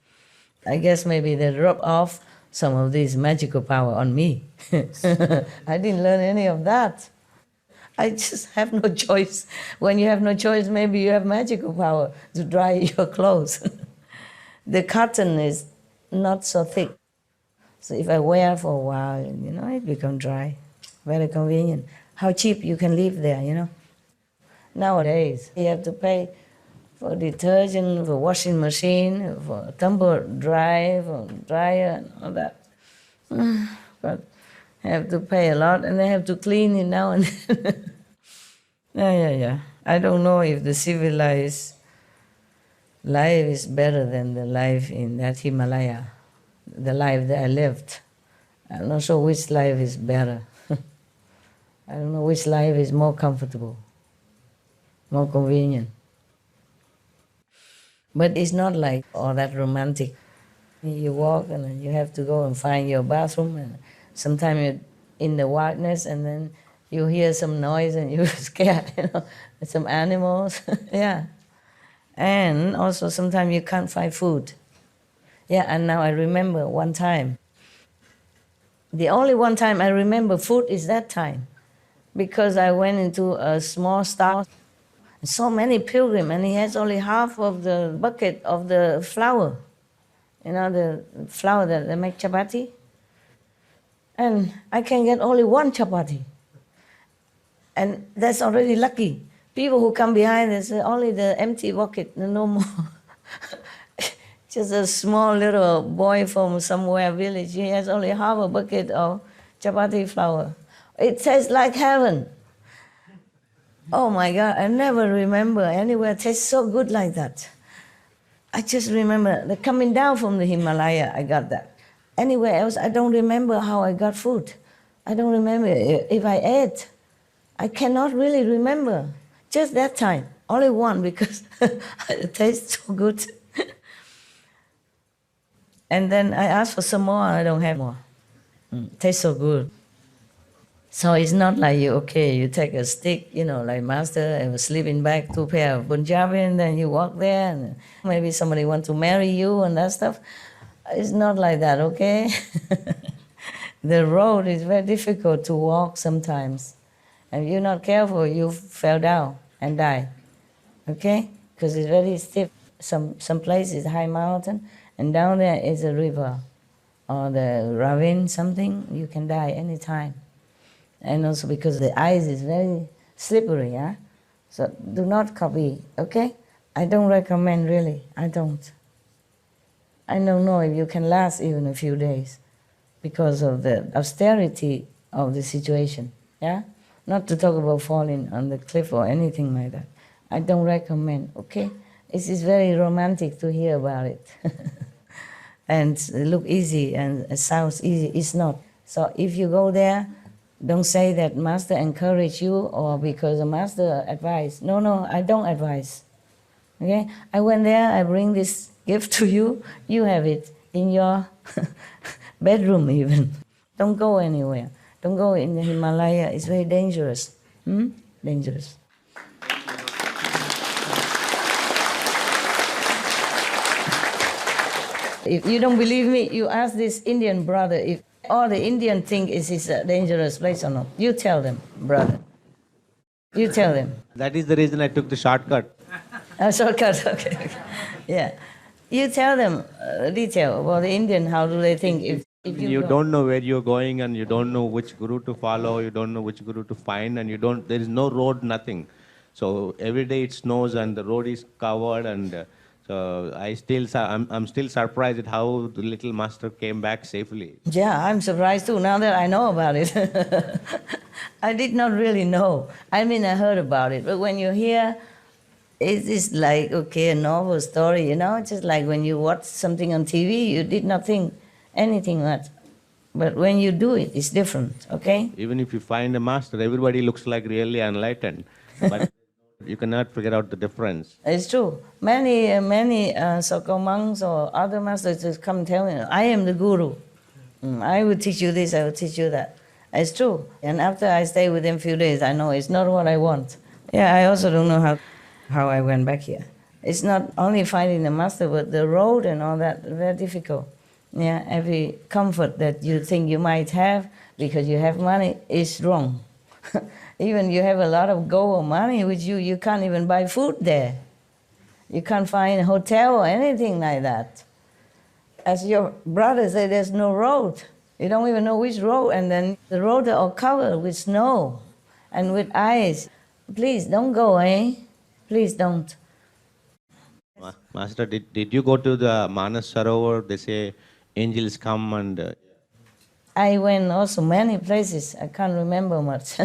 I guess maybe they rub off some of this magical power on me. I didn't learn any of that. I just have no choice. When you have no choice, maybe you have magical power to dry your clothes. The cotton is not so thick. So if I wear for a while, it becomes dry. Very convenient. How cheap you can live there, Nowadays, you have to pay for detergent, for washing machine, for tumble dry, for dryer, and all that. But I have to pay a lot, and I have to clean it now and then. Yeah. I don't know if the civilized life is better than the life in that Himalaya, the life that I lived. I'm not sure which life is better. I don't know which life is more comfortable, more convenient. But it's not like all that romantic. You walk and then you have to go and find your bathroom, and sometimes you're in the wilderness and then you hear some noise and you're scared, some animals, yeah. And also sometimes you can't find food. Yeah, and now I remember one time. The only one time I remember food is that time, because I went into a small stall, so many pilgrims, and he has only half of the bucket of the flour, the flour that they make chapati. And I can get only one chapati. And that's already lucky. People who come behind, they say, only the empty bucket, no more. Just a small little boy from somewhere village, he has only half a bucket of chapati flour. It tastes like heaven. Oh my God, I never remember anywhere tastes so good like that. I just remember the coming down from the Himalaya, I got that. Anywhere else, I don't remember how I got food. I don't remember if I ate. I cannot really remember. Just that time, only one, because it tastes so good. And then I asked for some more, I don't have more. Tastes so good. So it's not like you take a stick, like master, and a sleeping bag, 2 pair of Punjabi, and then you walk there, and maybe somebody wants to marry you and that stuff. It's not like that, okay? The road is very difficult to walk sometimes. And if you're not careful, you fell down and die, okay? Because it's very stiff. Some places high mountain, and down there is a river or the ravine, something, you can die anytime. And also because the ice is very slippery, yeah? So do not copy, okay? I don't recommend, really, I don't. I don't know if you can last even a few days because of the austerity of the situation, yeah? Not to talk about falling on the cliff or anything like that. I don't recommend, okay? It is very romantic to hear about it. And it look easy and it sounds easy, it's not. So if you go there, don't say that master encouraged you or because the master advised. No, I don't advise. Okay? I went there, I bring this gift to you, you have it in your bedroom even. Don't go anywhere. Don't go in the Himalaya, it's very dangerous. Dangerous. If you don't believe me, you ask this Indian brother if all the Indian think is a dangerous place or not. You tell them, brother. You tell them. That is the reason I took the shortcut. A shortcut, okay. Yeah. You tell them detail about the Indian, how do they think if You don't know where you're going, and you don't know which guru to follow, you don't know which guru to find, and there is no road, nothing. So every day it snows and the road is covered, and so I'm still surprised at how the little master came back safely. Yeah, I'm surprised too, now that I know about it. I did not really know. I mean, I heard about it, but when you hear, it is like, okay, a novel story, just like when you watch something on TV, you did not think anything much. But when you do it, it's different, okay? Even if you find a master, everybody looks like really enlightened, but you cannot figure out the difference. It's true. Many so-called monks or other masters just come tell me, I am the guru. I will teach you this, I will teach you that. It's true. And after I stay with them a few days, I know it's not what I want. Yeah, I also don't know how I went back here. It's not only finding the master, but the road and all that, very difficult. Yeah, every comfort that you think you might have because you have money is wrong. Even you have a lot of gold or money with you, you can't even buy food there. You can't find a hotel or anything like that. As your brother said, there's no road. You don't even know which road, and then the roads are all covered with snow and with ice. Please don't go, eh? Please don't. Master, did you go to the Manas Sarovar? They say angels come and... I went also many places. I can't remember much.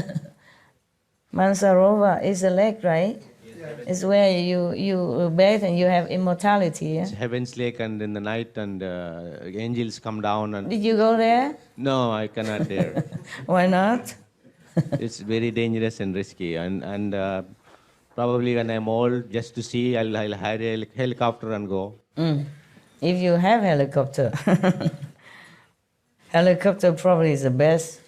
Mansarova is a lake, right? Yes. It's where you bathe and you have immortality. Yeah? It's Heaven's Lake, and in the night, and angels come down. And did you go there? No, I cannot dare. Why not? It's very dangerous and risky, and probably when I'm old, just to see, I'll hire a helicopter and go. If you have helicopter, helicopter probably is the best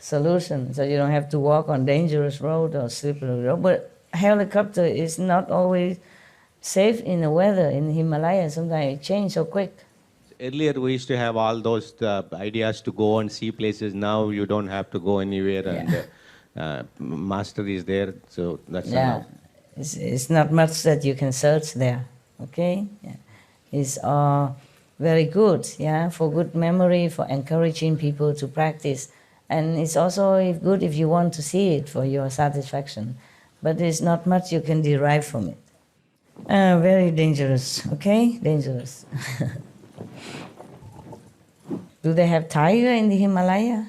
solution, so you don't have to walk on dangerous road or slippery road. But helicopter is not always safe in the weather. In the Himalayas, sometimes it changes so quick. Earlier, we used to have all those ideas to go and see places. Now you don't have to go anywhere, and master is there, so that's enough. It's not much that you can search there. Okay, it's very good. For good memory, for encouraging people to practice, and it's also good if you want to see it for your satisfaction. But there's not much you can derive from it. Very dangerous. Okay, dangerous. Do they have tiger in the Himalaya?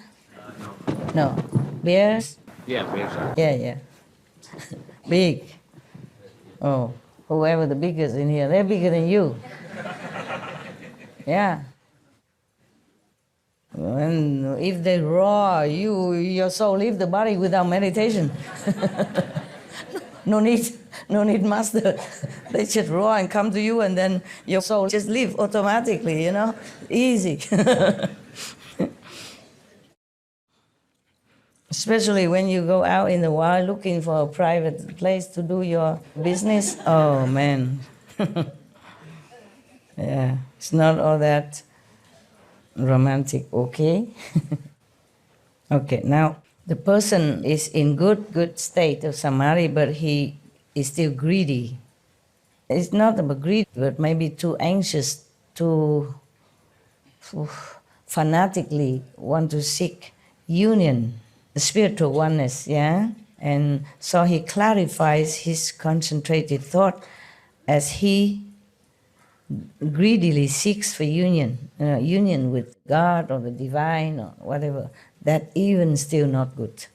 No. Bears? Yeah, bears are. Yeah. Big. Oh, whoever the biggest in here, they're bigger than you. Yeah. And if they roar, your soul leave the body without meditation. No need master. They just roar and come to you, and then your soul just leave automatically, easy. Especially when you go out in the wild looking for a private place to do your business. Oh, man. Yeah, it's not all that romantic, okay? Okay, now the person is in good state of samadhi, but he is still greedy. It's not about greed, but maybe too anxious, too fanatically want to seek union, the spiritual oneness, And so he clarifies his concentrated thought as he greedily seeks for union with God or the divine or whatever. That even still not good.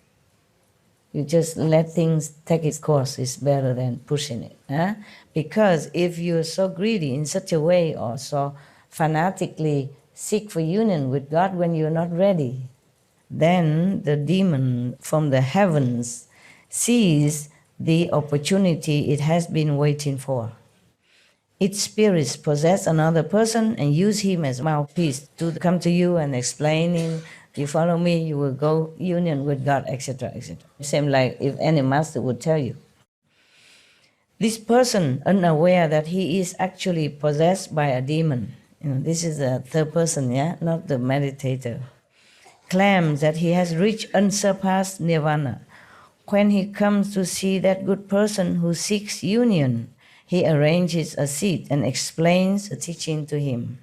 You just let things take its course is better than pushing it. Because if you're so greedy in such a way or so fanatically seek for union with God when you're not ready, then the demon from the heavens sees the opportunity it has been waiting for. Its spirits possess another person and use him as mouthpiece to come to you and explaining, you follow me, you will go union with God, etc., etc. Same like if any master would tell you. This person, unaware that he is actually possessed by a demon, this is the third person, not the meditator, claims that he has reached unsurpassed nirvana. When he comes to see that good person who seeks union, he arranges a seat and explains the teaching to him.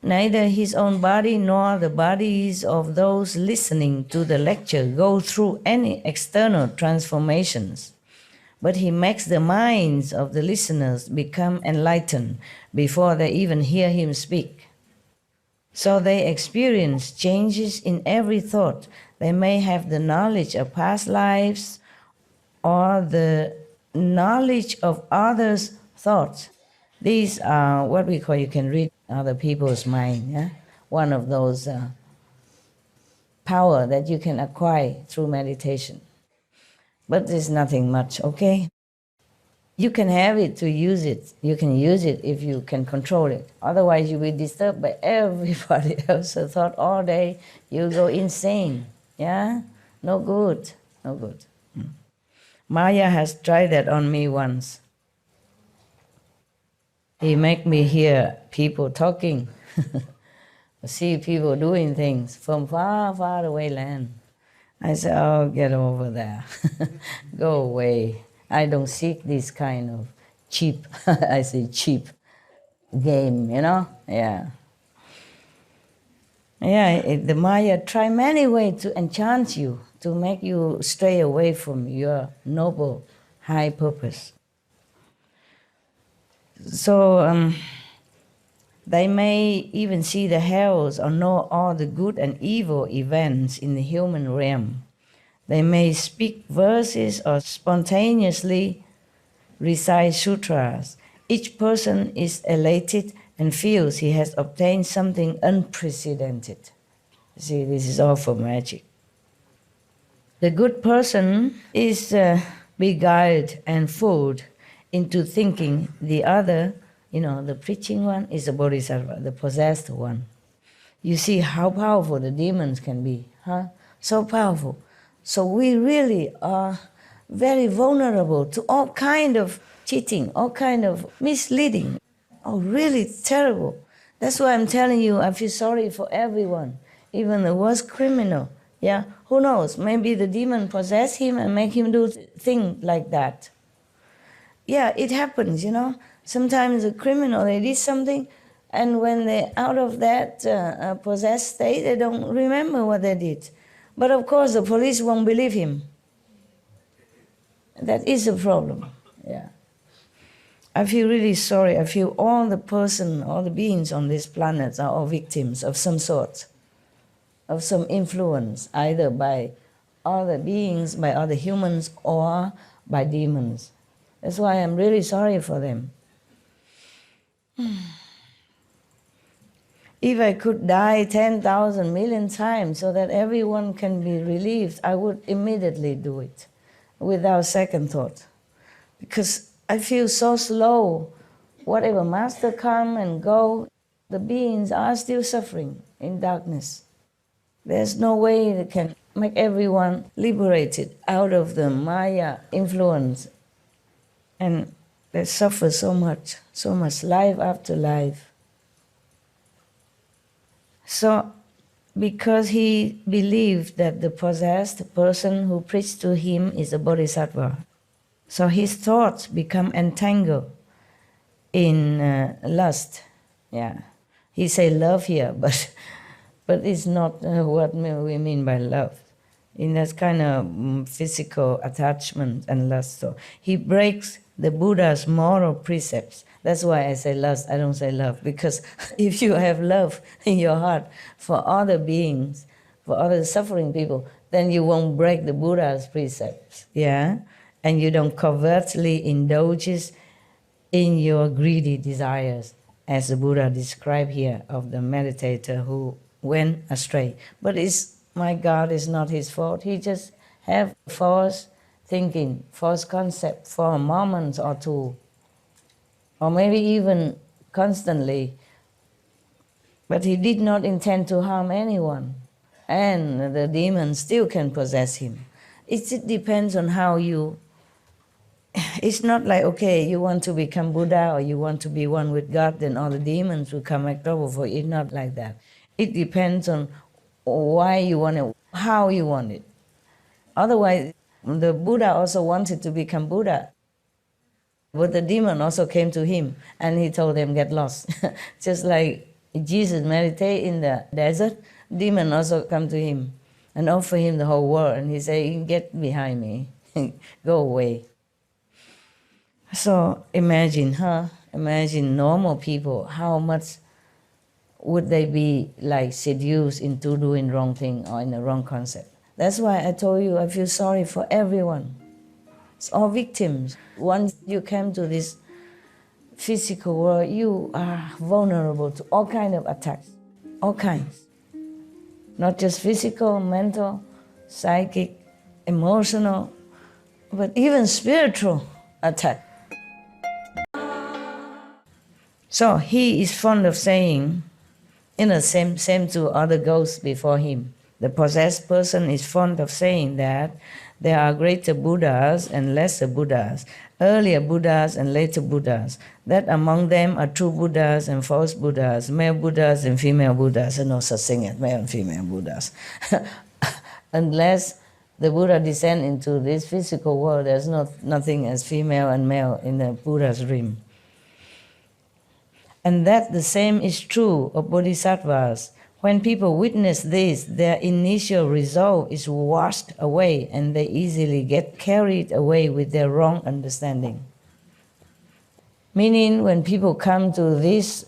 Neither his own body nor the bodies of those listening to the lecture go through any external transformations, but he makes the minds of the listeners become enlightened before they even hear him speak. So they experience changes in every thought. They may have the knowledge of past lives or the knowledge of others' thoughts. These are what we call, you can read other people's mind. One of those power that you can acquire through meditation. But there's nothing much, okay? You can have it to use it. You can use it if you can control it. Otherwise, you'll be disturbed by everybody else's thought all day. You'll go insane, No good, no good. Maya has tried that on me once. He make me hear people talking, see people doing things from far, far away land. I said, oh, get over there. Go away. I don't seek this kind of cheap, I say cheap game, Yeah, the Maya try many ways to enchant you, to make you stray away from your noble, high purpose. So they may even see the hells or know all the good and evil events in the human realm. They may speak verses or spontaneously recite sutras. Each person is elated and feels he has obtained something unprecedented. See, this is all for magic. The good person is beguiled and fooled into thinking the other You know, the preaching one is a bodhisattva, the possessed one. You see how powerful the demons can be, huh? So powerful. So we really are very vulnerable to all kind of cheating, all kind of misleading. Oh, really terrible. That's why I'm telling you, I feel sorry for everyone, even the worst criminal. Yeah, who knows? Maybe the demon possess him and make him do things like that. Yeah, it happens, you know. Sometimes a criminal, they did something, and when they're out of that possessed state, they don't remember what they did. But of course, the police won't believe him. That is a problem, yeah. I feel really sorry. I feel all the beings on this planet are all victims of some sort, of some influence, either by other beings, by other humans, or by demons. That's why I'm really sorry for them. If I could die 10,000 million times so that everyone can be relieved, I would immediately do it without second thought. Because I feel so slow. Whatever master come and go, the beings are still suffering in darkness. There's no way that can make everyone liberated out of the Maya influence. And they suffer so much, life after life. So, because he believed that the possessed person who preached to him is a bodhisattva, so his thoughts become entangled in lust. Yeah, he say love here, but it's not what we mean by love. In that kind of physical attachment and lust. So he breaks the Buddha's moral precepts. That's why I say lust, I don't say love. Because if you have love in your heart for other beings, for other suffering people, then you won't break the Buddha's precepts, yeah? And you don't covertly indulge in your greedy desires, as the Buddha described here of the meditator who went astray. But my God, it's not his fault. He just have false thinking, false concept for a moment or two, or maybe even constantly. But he did not intend to harm anyone, and the demons still can possess him. It depends on how you. It's not like, okay, you want to become Buddha or you want to be one with God, then all the demons will come make trouble for you. It's not like that. It depends on why you want it, how you want it. Otherwise, the Buddha also wanted to become Buddha. But the demon also came to him and he told them, get lost. Just like Jesus meditate in the desert, demon also come to him and offer him the whole world. And he said, get behind me, go away. So imagine, Imagine normal people, how much would they be like seduced into doing wrong thing or in the wrong concept? That's why I told you I feel sorry for everyone. It's all victims. Once you came to this physical world, you are vulnerable to all kinds of attacks, all kinds. Not just physical, mental, psychic, emotional, but even spiritual attack. So he is fond of saying, same to other ghosts before him. The possessed person is fond of saying that there are greater Buddhas and lesser Buddhas, earlier Buddhas and later Buddhas, that among them are true Buddhas and false Buddhas, male Buddhas and female Buddhas, and no such thing as male and female Buddhas. Unless the Buddha descend into this physical world, there's nothing as female and male in the Buddha's realm. And that the same is true of bodhisattvas. When people witness this, their initial resolve is washed away and they easily get carried away with their wrong understanding. Meaning, when people come to this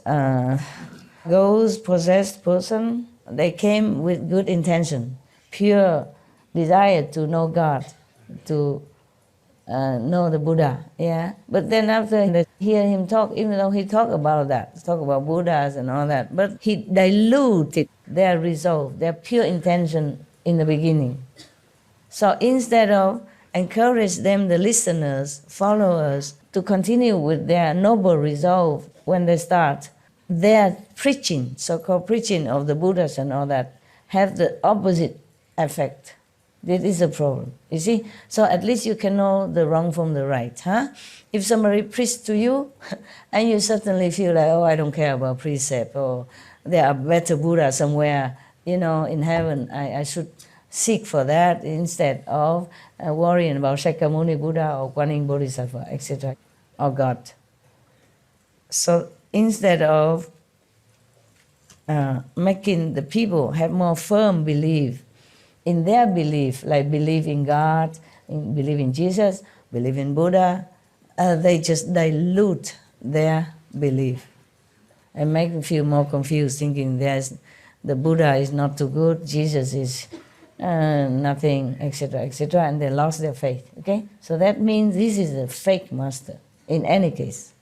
ghost possessed person, they came with good intention, pure desire to know God, to know the Buddha, yeah. But then after they hear him talk, even though he talk about Buddhas and all that, but he diluted their resolve, their pure intention in the beginning. So instead of encourage them, the listeners, followers, to continue with their noble resolve when they start. Their preaching, so-called preaching of the Buddhas and all that, have the opposite effect. This is a problem, you see? So at least you can know the wrong from the right, huh? If somebody preaches to you, and you certainly feel like, oh, I don't care about precept, or there are better Buddha somewhere, in heaven, I should seek for that instead of worrying about Shakyamuni Buddha or Guanyin Bodhisattva, etc., or God. So instead of making the people have more firm belief in their belief, like believe in God, believe in Jesus, believe in Buddha, they just dilute their belief and make them feel more confused, thinking the Buddha is not too good, Jesus is nothing, etc., etc., and they lost their faith. Okay, so that means this is a fake master. In any case,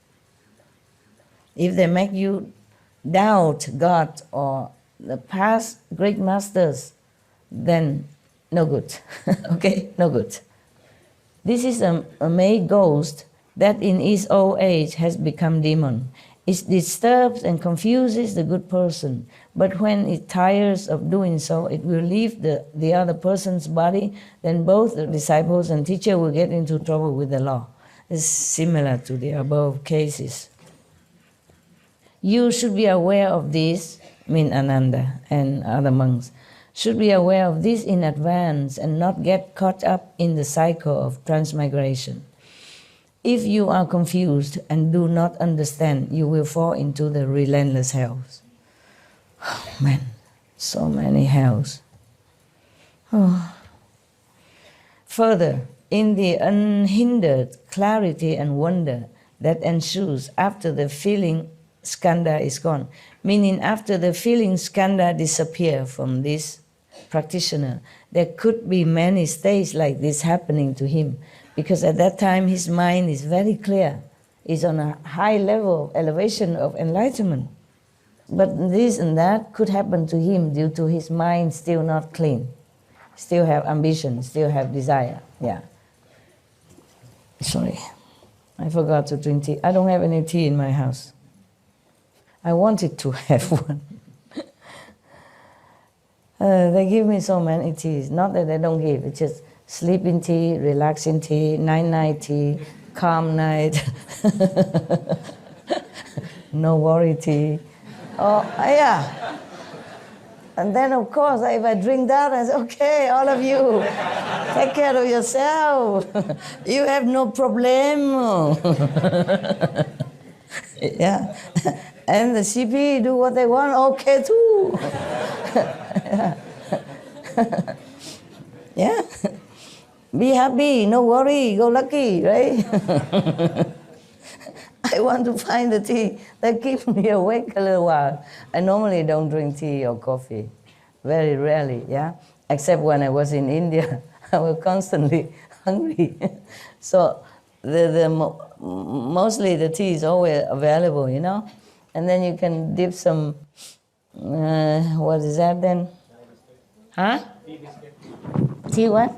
if they make you doubt God or the past great masters, then no good. Okay, no good. This is a made ghost that in its old age has become demon. It disturbs and confuses the good person, but when it tires of doing so, it will leave the other person's body, then both the disciples and teacher will get into trouble with the law. It's similar to the above cases. You should be aware of this, Ananda and other monks, should be aware of this in advance and not get caught up in the cycle of transmigration. If you are confused and do not understand, you will fall into the relentless hells. Oh man, so many hells. Oh. Further, in the unhindered clarity and wonder that ensues after the feeling skandha is gone, meaning after the feeling skandha disappear from this practitioner, there could be many stages like this happening to him, because at that time his mind is very clear, is on a high level of elevation of enlightenment. But this and that could happen to him due to his mind still not clean, still have ambition, still have desire. Yeah. Sorry, I forgot to drink tea. I don't have any tea in my house. I wanted to have one. They give me so many teas. Not that they don't give, it's just sleeping tea, relaxing tea, night-night tea, calm night, no worry tea. Oh, yeah. And then, of course, if I drink that, I say, okay, all of you, take care of yourself. You have no problem. Yeah. And the CP do what they want, okay too. Yeah. Be happy, no worry, go lucky, right? I want to find the tea that keeps me awake a little while. I normally don't drink tea or coffee, very rarely, yeah? Except when I was in India, I was constantly hungry. So mostly the tea is always available, And then you can dip some, what is that then? Huh? Tea what?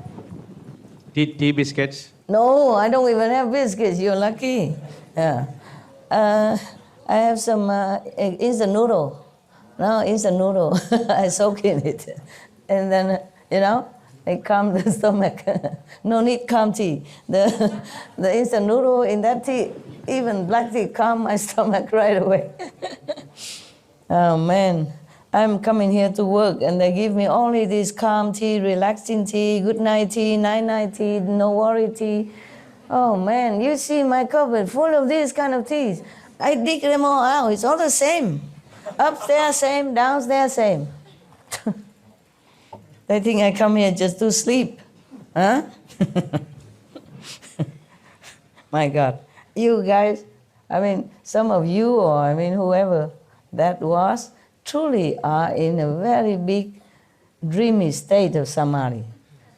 Tea biscuits. No, I don't even have biscuits. You're lucky. Yeah. I have some instant noodle. No, instant noodle. I soak in it. And then, it calms the stomach. No need calm tea. The instant noodle in that tea, even black tea, calm my stomach right away. Oh man, I'm coming here to work and they give me only this calm tea, relaxing tea, good night tea, night tea, no worry tea. Oh man, you see my cupboard full of these kind of teas. I dig them all out, it's all the same. Upstairs same, downstairs same. They think I come here just to sleep. Huh? My God. You guys, some of you or whoever that was, truly are in a very big dreamy state of samadhi.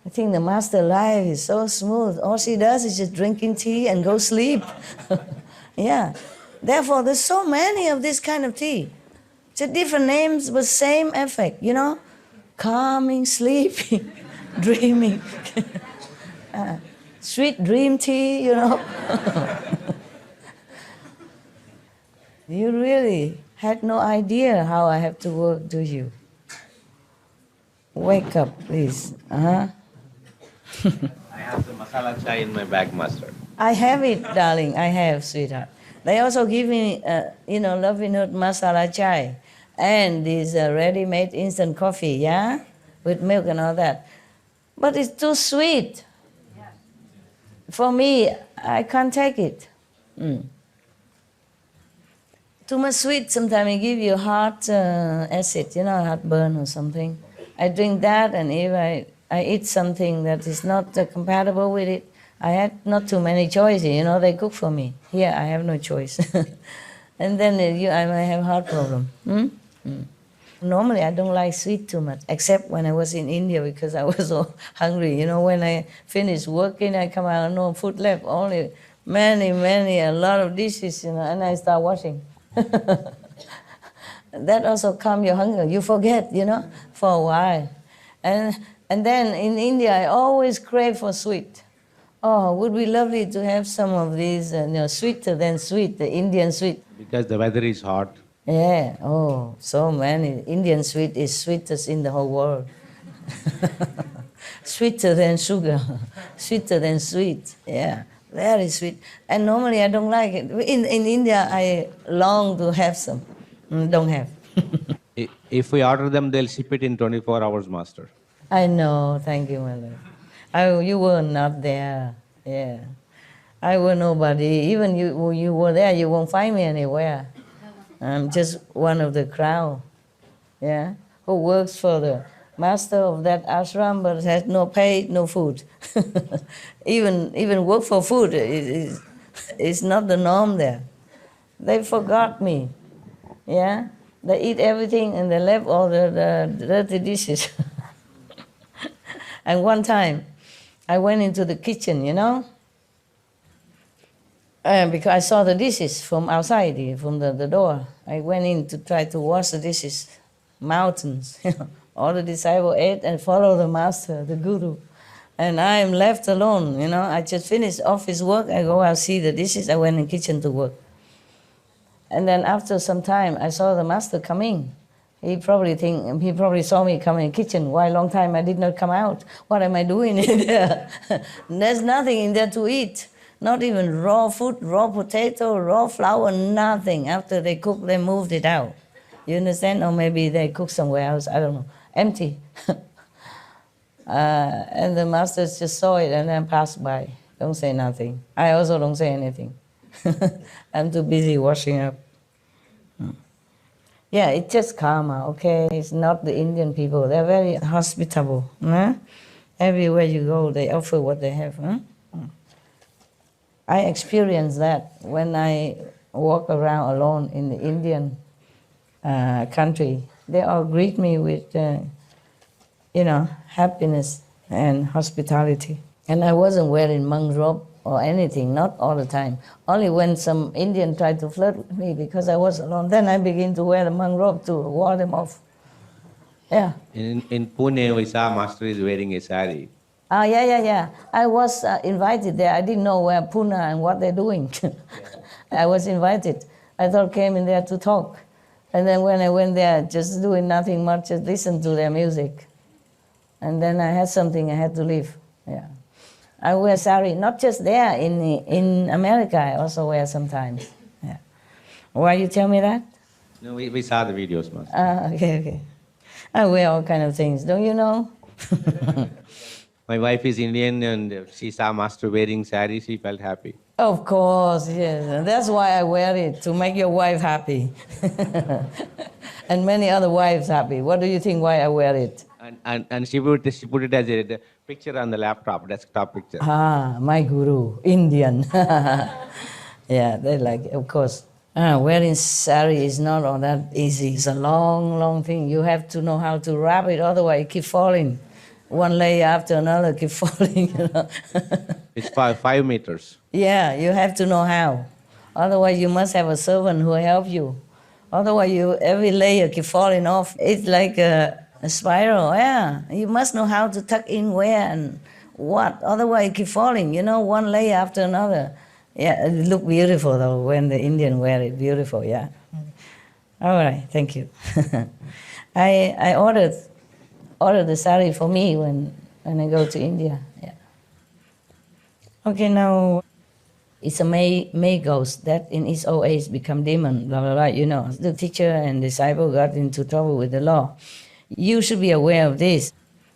I think the master life is so smooth. All she does is just drinking tea and go sleep. Yeah. Therefore, there's so many of this kind of tea. It's different names, but same effect, Calming, sleeping, dreaming. Sweet dream tea, you know. You really had no idea how I have to work, do you? Wake up, please. Uh-huh. I have the masala chai in my bag, Master. I have it, darling. I have, sweetheart. They also give me, loving hot masala chai and this ready-made instant coffee, yeah, with milk and all that. But it's too sweet. For me, I can't take it. Too much sweet, sometimes it give you heart acid, heartburn or something. I drink that, and if I eat something that is not compatible with it, I had not too many choices, they cook for me. Here, I have no choice. And then I might have heart problem. Normally, I don't like sweet too much, except when I was in India because I was so hungry. When I finish working, I come out, no food left, only a lot of dishes, and I start washing. That also calm your hunger. You forget, for a while. And then in India, I always crave for sweet. Oh, would be lovely to have some of these, sweeter than sweet, the Indian sweet. Because the weather is hot. Yeah, oh, so many. Indian sweet is sweetest in the whole world. Sweeter than sugar, sweeter than sweet, yeah, very sweet. And normally I don't like it. In India, I long to have some, don't have. If we order them, they'll ship it in 24 hours, Master. I know, thank you, my love. You were not there, yeah. I were nobody. Even you were there, you won't find me anywhere. I'm just one of the crowd, yeah, who works for the master of that ashram but has no pay, no food. Even work for food is not the norm there. They forgot me, yeah. They eat everything and they left all the dirty dishes. And one time, I went into the kitchen, because I saw the dishes from outside, from the door. I went in to try to wash the dishes, mountains. All the disciples ate and followed the master, the guru. And I am left alone, I just finished office work. I go out, see the dishes. I went in the kitchen to work. And then after some time, I saw the master coming. He probably saw me come in the kitchen. Why long time I did not come out? What am I doing in there? There's nothing in there to eat. Not even raw food, raw potato, raw flour, nothing. After they cooked, they moved it out. You understand? Or maybe they cooked somewhere else, I don't know. Empty. And the masters just saw it and then passed by. Don't say nothing. I also don't say anything. I'm too busy washing up. Yeah, it's just karma, okay? It's not the Indian people. They're very hospitable. Huh? Everywhere you go, they offer what they have. Huh? I experienced that when I walk around alone in the Indian country. They all greet me with, happiness and hospitality. And I wasn't wearing monk robe or anything, not all the time. Only when some Indian tried to flirt with me because I was alone, then I begin to wear the monk robe to ward them off. Yeah. In Pune, we saw Master is wearing a sari. Yeah. I was invited there. I didn't know where Pune and what they're doing. I was invited. I thought came in there to talk. And then when I went there, just doing nothing much, just listen to their music. And then I had something, I had to leave. Yeah. I wear sari, not just there, in America, I also wear sometimes. Yeah. Why you tell me that? No, we saw the videos, Master. Okay. I wear all kind of things, don't you know? My wife is Indian and she saw Master wearing sari, she felt happy. Of course, yes. And that's why I wear it, to make your wife happy. And many other wives happy. What do you think why I wear it? And she put it as a picture on the laptop, desktop picture. My guru, Indian. Yeah, they like it, of course. Wearing sari is not all that easy. It's a long, long thing. You have to know how to wrap it, otherwise it keep falling. One layer after another keep falling, It's 5 meters. Yeah, you have to know how. Otherwise you must have a servant who will help you. Otherwise every layer keep falling off. It's like a spiral, yeah. You must know how to tuck in where and What? Otherwise, it keep falling, one layer after another. Yeah, it look beautiful though when the Indian wear it. Beautiful, yeah. All right, thank you. I ordered the sari for me when I go to India. Yeah. Okay, now it's a May ghost that in its old age become demon, blah, blah, blah. The teacher and disciple got into trouble with the law. You should be aware of this.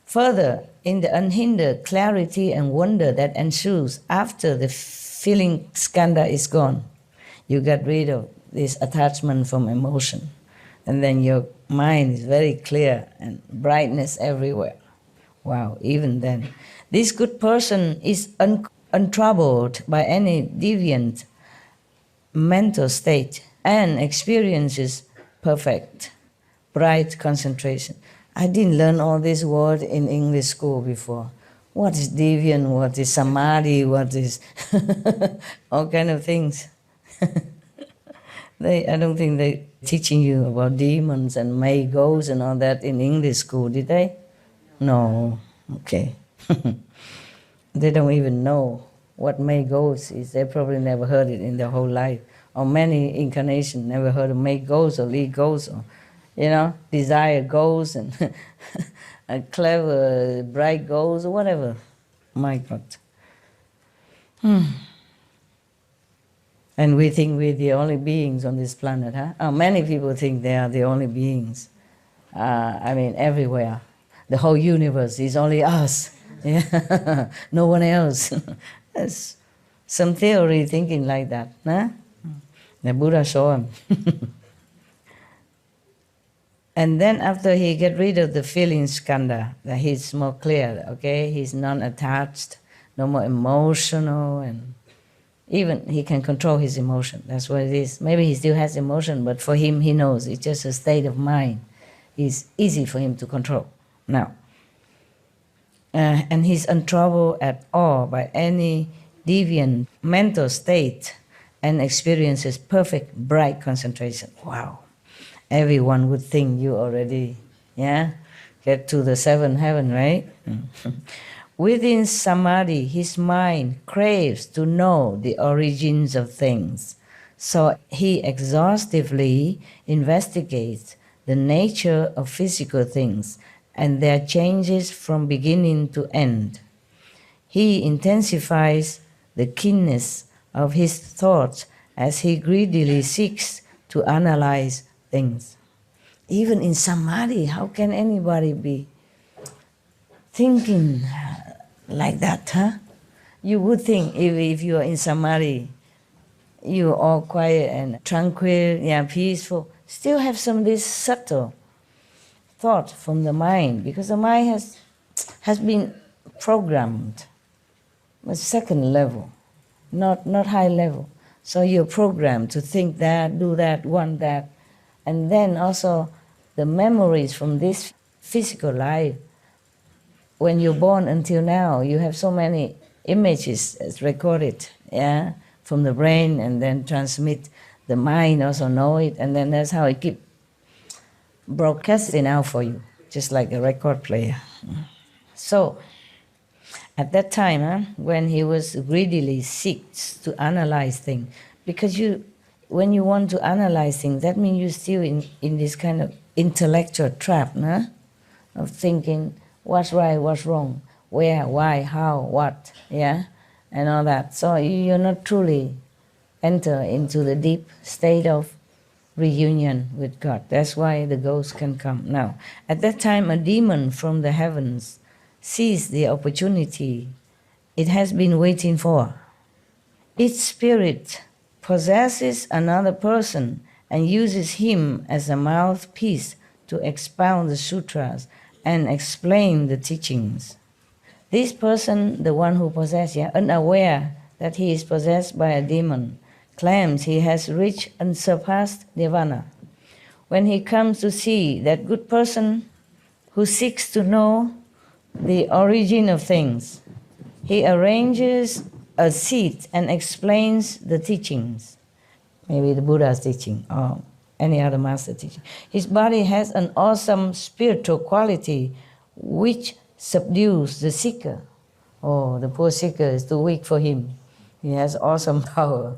Further, in the unhindered clarity and wonder that ensues after the feeling skandha is gone, you get rid of this attachment from emotion. And then your mind is very clear and brightness everywhere. Wow, even then. This good person is untroubled by any deviant mental state and experiences perfect, bright concentration. I didn't learn all these words in English school before. What is deviant? What is samadhi? What is all kind of things? I don't think they teaching you about demons and May ghosts and all that in English school, did they? No. Okay. They don't even know what May ghost is. They probably never heard it in their whole life. Or many incarnations never heard of May ghost or Lee ghost or, desire ghost and a clever, bright ghost or whatever. My God. And we think we're the only beings on this planet, huh? Many people think they are the only beings. Everywhere. The whole universe is only us. Yeah. No one else. There's some theory thinking like that, huh? The Buddha showed him. And then after he get rid of the feeling skandha, that he's more clear, okay? He's non-attached, no more emotional, and even he can control his emotion. That's what it is. Maybe he still has emotion, but for him, he knows it's just a state of mind. It's easy for him to control now. And he's untroubled at all by any deviant mental state and experiences perfect, bright concentration. Wow. Everyone would think you already, get to the seventh heaven, right? Within samadhi, his mind craves to know the origins of things. So he exhaustively investigates the nature of physical things and their changes from beginning to end. He intensifies the keenness of his thoughts as he greedily seeks to analyze things. Even in samadhi, how can anybody be thinking like that, huh? You would think if you are in samadhi, you're all quiet and tranquil, peaceful, still have some of this subtle thought from the mind, because the mind has been programmed, but second level, not high level. So you're programmed to think that, do that, want that, and then also the memories from this physical life. When you're born until now, you have so many images recorded, from the brain, and then transmit. The mind also know it, and then that's how it keep broadcasting out for you, just like a record player. So, at that time, when he was greedily seeks to analyze things, because when you want to analyze things, that means you're still in this kind of intellectual trap, of thinking what's right, what's wrong, where, why, how, what, and all that. So you're not truly enter into the deep state of reunion with God. That's why the ghosts can come. Now, at that time, a demon from the heavens sees the opportunity it has been waiting for. Its spirit possesses another person and uses him as a mouthpiece to expound the sutras and explain the teachings. This person, the one who possesses, unaware that he is possessed by a demon, claims he has reached unsurpassed nirvana. When he comes to see that good person who seeks to know the origin of things, he arranges a seat and explains the teachings, maybe the Buddha's teaching or any other master teaching. His body has an awesome spiritual quality which subdues the seeker. Oh, the poor seeker is too weak for him. He has awesome power,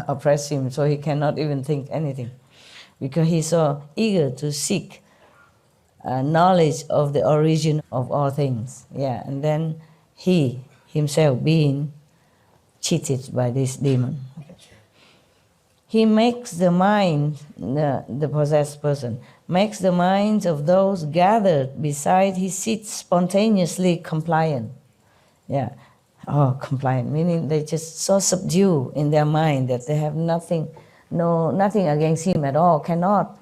oppress him, so he cannot even think anything. Because he's so eager to seek knowledge of the origin of all things. Yeah, and then he himself being cheated by this demon. He makes the mind, the possessed person, makes the minds of those gathered beside his seat spontaneously compliant. Yeah, oh, compliant, meaning they just so subdued in their mind that they have nothing against him at all, cannot,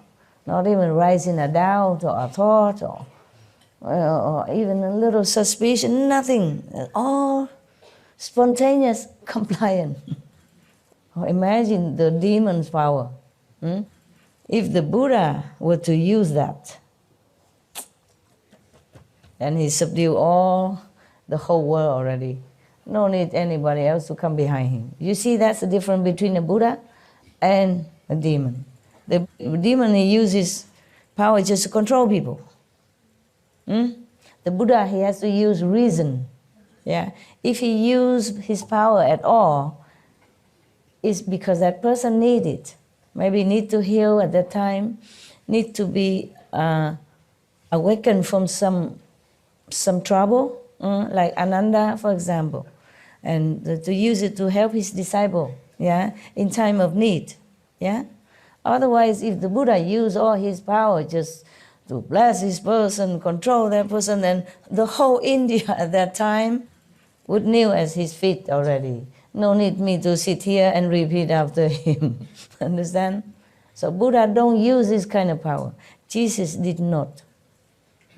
not even rise in a doubt or a thought or even a little suspicion, nothing, all spontaneous compliant. Imagine the demon's power. If the Buddha were to use that, and he subdued the whole world already, no need anybody else to come behind him. You see, that's the difference between a Buddha and a demon. The demon, he uses power just to control people. The Buddha, he has to use reason. Yeah, if he used his power at all, it's because that person needs it. Maybe need to heal at that time, need to be awakened from some trouble, like Ananda, for example, and to use it to help his disciple, yeah, in time of need, yeah. Otherwise, if the Buddha used all his power just to bless this person, control that person, then the whole India at that time would kneel at his feet already. No need me to sit here and repeat after him. Understand? So Buddha don't use this kind of power. Jesus did not.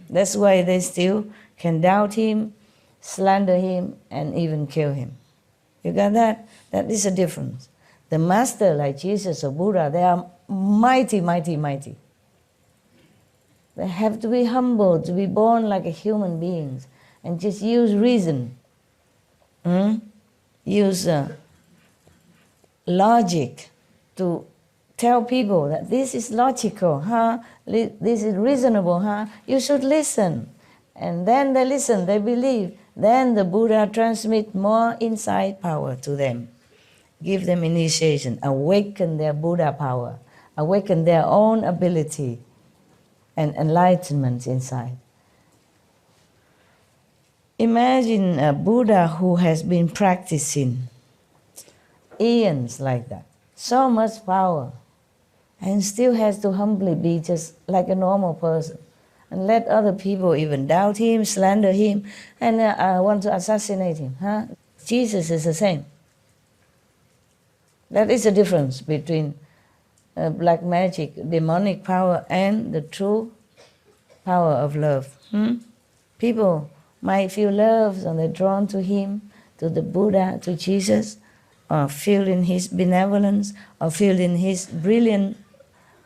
That's why they still can doubt him, slander him, and even kill him. You got that? That is a difference. The master like Jesus or Buddha, they are mighty, mighty, mighty. They have to be humble, to be born like a human beings, and just use reason. Use logic to tell people that this is logical, this is reasonable, you should listen. And then they listen, they believe. Then the Buddha transmits more insight power to them, give them initiation, awaken their Buddha power, awaken their own ability and enlightenment inside. Imagine a Buddha who has been practicing eons like that, so much power, and still has to humbly be just like a normal person, and let other people even doubt him, slander him, and want to assassinate him. Jesus is the same. That is the difference between black magic, demonic power, and the true power of love. People might feel love and they're drawn to him, to the Buddha, to Jesus, or feel in his benevolence, or feel in his brilliant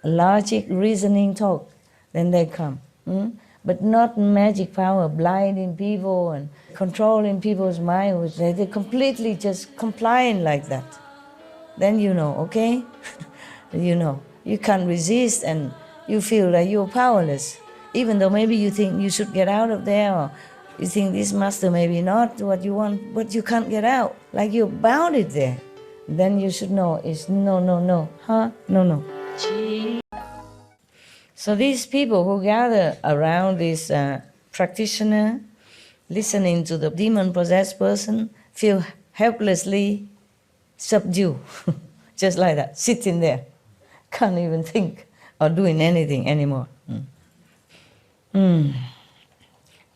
logic, reasoning talk, then they come. But not magic power, blinding people and controlling people's minds. They're completely just compliant like that. Then you know, okay? You know, you can't resist and you feel like you're powerless. Even though maybe you think you should get out of there, or you think this master maybe not what you want, but you can't get out. Like you're bounded there. Then you should know it's no, no, no. No, no. So these people who gather around this practitioner, listening to the demon-possessed person, feel helplessly subdued, just like that, sitting there, can't even think or doing anything anymore.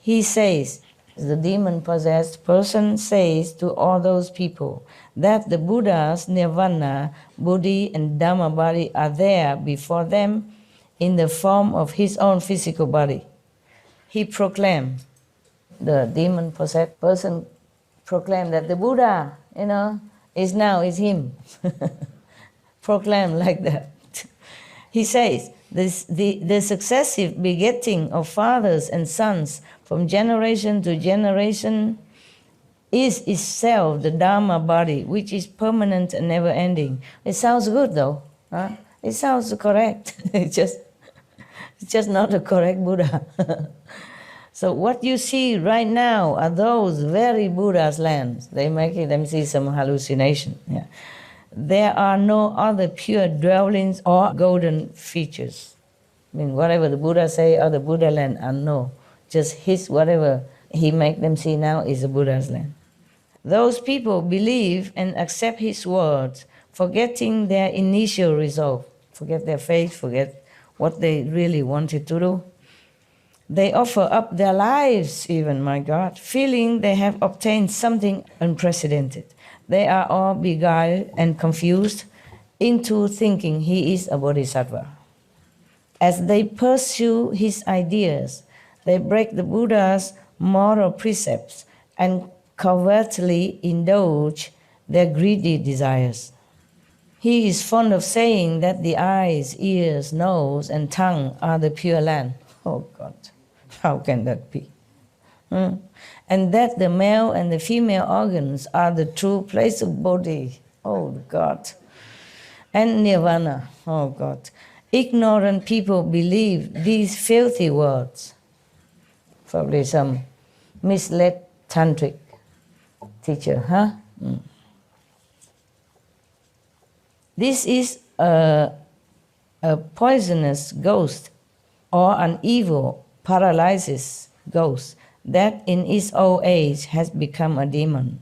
He says, the demon-possessed person says to all those people that the Buddha's nirvana, Bodhi and Dhamma body are there before them in the form of his own physical body. He proclaimed, the demon-possessed person proclaimed that the Buddha, is him. Proclaimed like that. He says, the successive begetting of fathers and sons from generation to generation is itself the Dhamma body, which is permanent and never-ending. It sounds good though. It sounds correct. It's just not a correct Buddha. So what you see right now are those very Buddha's lands. They make them see some hallucination. Yeah. There are no other pure dwellings or golden features. I mean, whatever the Buddha say, other Buddha land are no. Just his, whatever he make them see now is a Buddha's land. Those people believe and accept his words, forgetting their initial resolve, forget their faith, forget what they really wanted to do. They offer up their lives even, my God, feeling they have obtained something unprecedented. They are all beguiled and confused into thinking he is a bodhisattva. As they pursue his ideas, they break the Buddha's moral precepts and covertly indulge their greedy desires. He is fond of saying that the eyes, ears, nose, and tongue are the pure land. Oh God, how can that be? And that the male and the female organs are the true place of bodhi. Oh God. And nirvana. Oh God. Ignorant people believe these filthy words. Probably some misled tantric teacher, huh? This is a poisonous ghost or an evil paralysis ghost that in its old age has become a demon.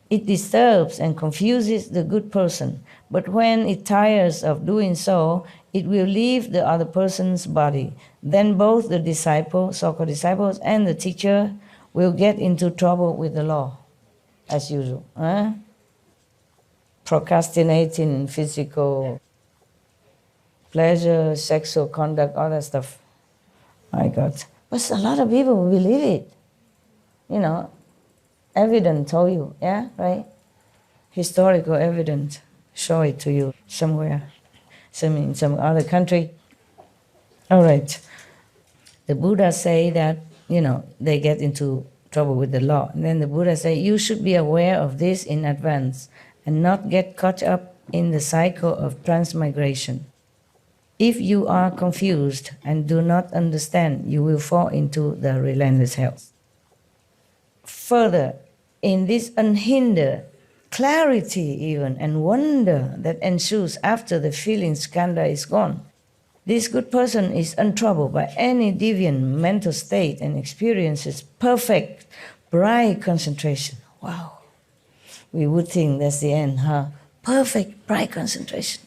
It disturbs and confuses the good person, but when it tires of doing so, it will leave the other person's body. Then both the disciple, so-called disciples, and the teacher will get into trouble with the law, as usual. Procrastinating physical pleasure, sexual conduct, all that stuff. My God. But a lot of people believe it. You know, evidence told you, yeah, right? Historical evidence show it to you somewhere, in some other country. All right. The Buddha say that, you know, they get into trouble with the law. And then the Buddha say, you should be aware of this in advance and not get caught up in the cycle of transmigration. If you are confused and do not understand, you will fall into the relentless hell. Further, in this unhindered clarity even and wonder that ensues after the feeling skandha is gone, this good person is untroubled by any deviant mental state and experiences perfect, bright concentration. Wow. We would think that's the end, huh? Perfect, bright concentration.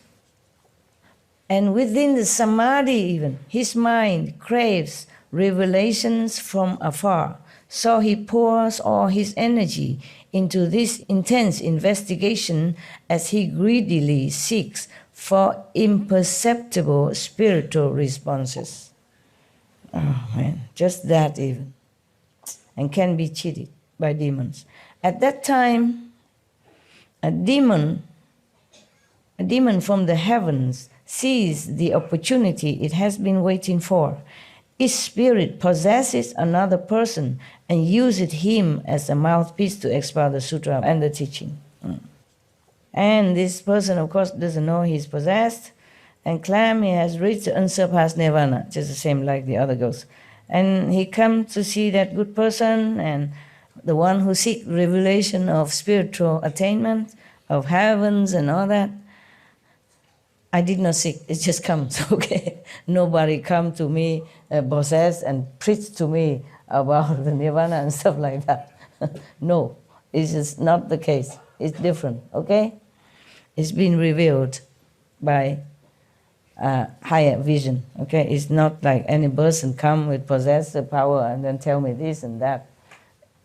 And within the samadhi even, his mind craves revelations from afar. So he pours all his energy into this intense investigation as he greedily seeks for imperceptible spiritual responses. Oh man, just that even. And can be cheated by demons. At that time, a demon from the heavens sees the opportunity it has been waiting for. Its spirit possesses another person and uses him as a mouthpiece to expound the sutra and the teaching. And this person, of course, doesn't know he's possessed and claims he has reached unsurpassed nirvana, just the same like the other ghosts. And he comes to see that good person and the one who seeks revelation of spiritual attainment, of heavens and all that. I did not seek, it just comes, okay? Nobody come to me possessed and preach to me about the nirvana and stuff like that. No, it's just not the case. It's different, okay? It's been revealed by higher vision, okay? It's not like any person come with possessive power and then tell me this and that.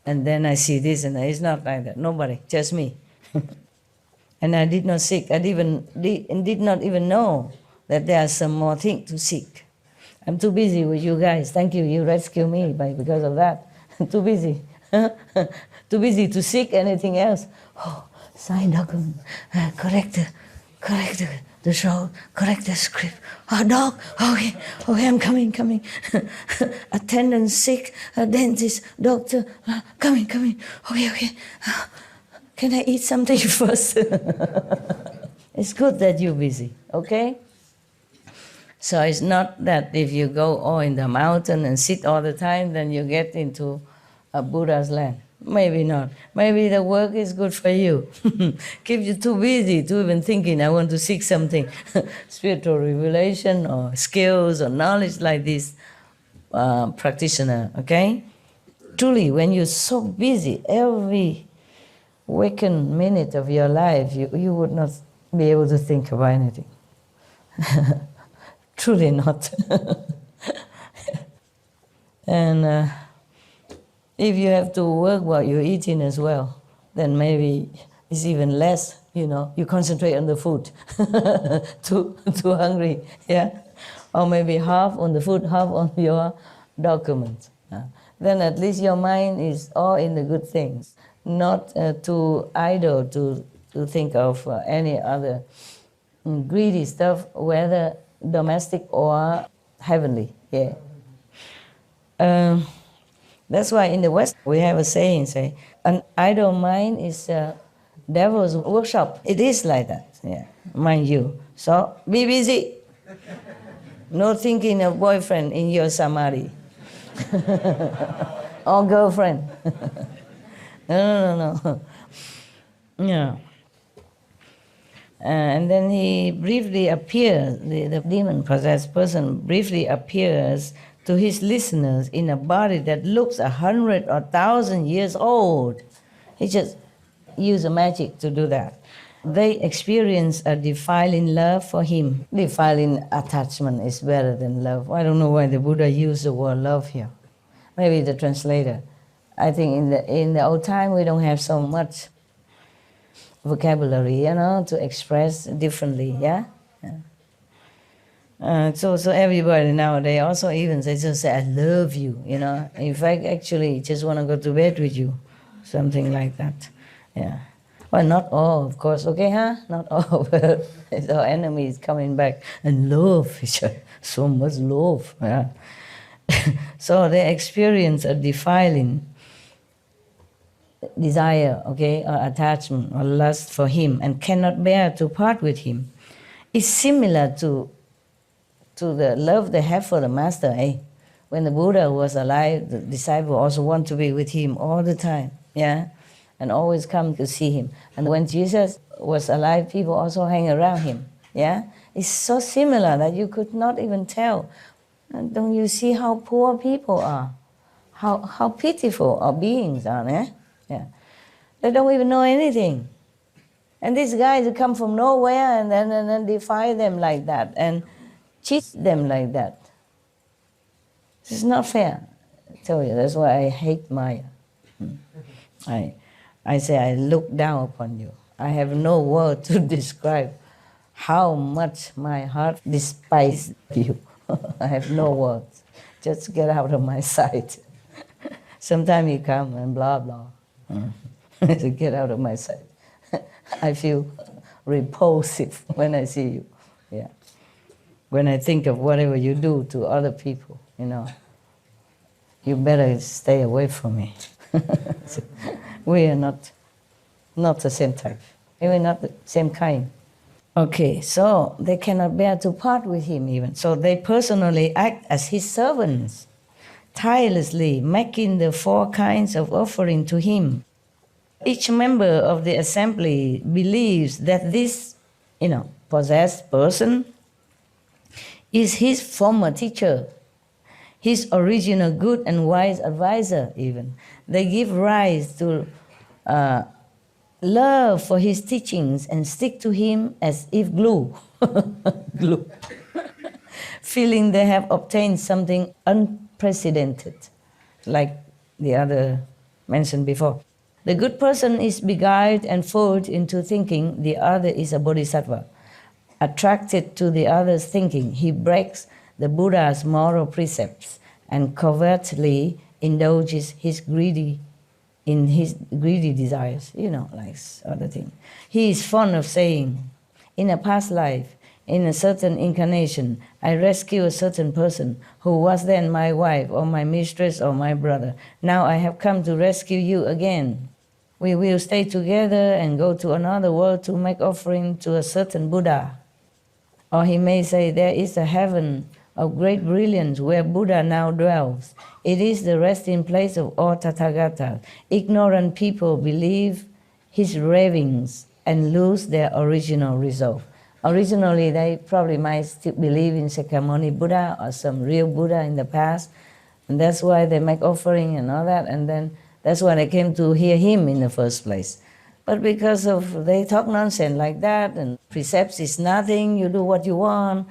And then I see this and that. It's not like that. Nobody, just me. And I did not seek. I did not even know that there are some more things to seek. I'm too busy with you guys. Thank you. You rescue me because of that. I'm too busy. Too busy to seek anything else. Oh, sign document, correct the show, correct the script. Oh, dog, okay, I'm coming. Attendant sick, dentist, doctor, coming. Okay. Can I eat something first? It's good that you're busy, okay? So it's not that if you go all in the mountain and sit all the time, then you get into a Buddha's land. Maybe not. Maybe the work is good for you. Keep you too busy to even thinking, I want to seek something, spiritual revelation or skills or knowledge like this practitioner, okay? Truly, when you're so busy, every wakened minute of your life, you would not be able to think about anything. Truly not. And if you have to work while you're eating as well, then maybe it's even less, you concentrate on the food. too hungry, yeah? Or maybe half on the food, half on your documents. Then at least your mind is all in the good things, not too idle to think of any other greedy stuff, whether domestic or heavenly. Yeah. That's why in the West we have a saying, say, an idle mind is a devil's workshop. It is like that, yeah, mind you. So be busy. No thinking of boyfriend in your samadhi. Or girlfriend. No. Yeah. And then he briefly appears, the demon-possessed person briefly appears to his listeners in a body that looks 100 or 1,000 years old. He just used magic to do that. They experience a defiling love for him. Defiling attachment is better than love. I don't know why the Buddha used the word love here. Maybe the translator. I think in the old time we don't have so much vocabulary, to express differently, yeah? So everybody nowadays also even they just say, I love you, In fact, actually, just want to go to bed with you, something like that, yeah. Well, not all, of course, okay, huh? Not all, but our enemy is coming back and love each other, so much love, yeah. So they experience a defiling desire, okay, or attachment or lust for him and cannot bear to part with him. It's similar to the love they have for the master, eh? When the Buddha was alive, the disciple also want to be with him all the time, yeah? And always come to see him. And when Jesus was alive, people also hang around him, yeah? It's so similar that you could not even tell. And don't you see how poor people are? How pitiful our beings are, eh? Yeah. They don't even know anything. And these guys come from nowhere and then defy them like that and cheat them like that. It's not fair. I tell you, that's why I hate Maya. I say I look down upon you. I have no word to describe how much my heart despises you. I have no words. Just get out of my sight. Sometimes you come and blah, blah. So get out of my sight. I feel repulsive when I see you. Yeah. When I think of whatever you do to other people, you better stay away from me. We are not the same type. We're not the same kind. Okay, so they cannot bear to part with him even. So they personally act as his servants, tirelessly making the 4 kinds of offering to him. Each member of the assembly believes that this, possessed person is his former teacher, his original good and wise advisor even. They give rise to love for his teachings and stick to him as if glue. Glue. Feeling they have obtained something unprecedented, like the other mentioned before. The good person is beguiled and fooled into thinking the other is a bodhisattva. Attracted to the other's thinking, he breaks the Buddha's moral precepts and covertly indulges his greedy desires, like other thing. He is fond of saying, in a past life, in a certain incarnation, I rescued a certain person who was then my wife or my mistress or my brother. Now I have come to rescue you again. We will stay together and go to another world to make offering to a certain Buddha. Or he may say, there is a heaven of great brilliance where Buddha now dwells. It is the resting place of all Tathagatas. Ignorant people believe his ravings and lose their original resolve. Originally, they probably might still believe in Sakyamuni Buddha or some real Buddha in the past, and that's why they make offering and all that, and then that's why they came to hear him in the first place. But because of they talk nonsense like that, and precepts is nothing, you do what you want,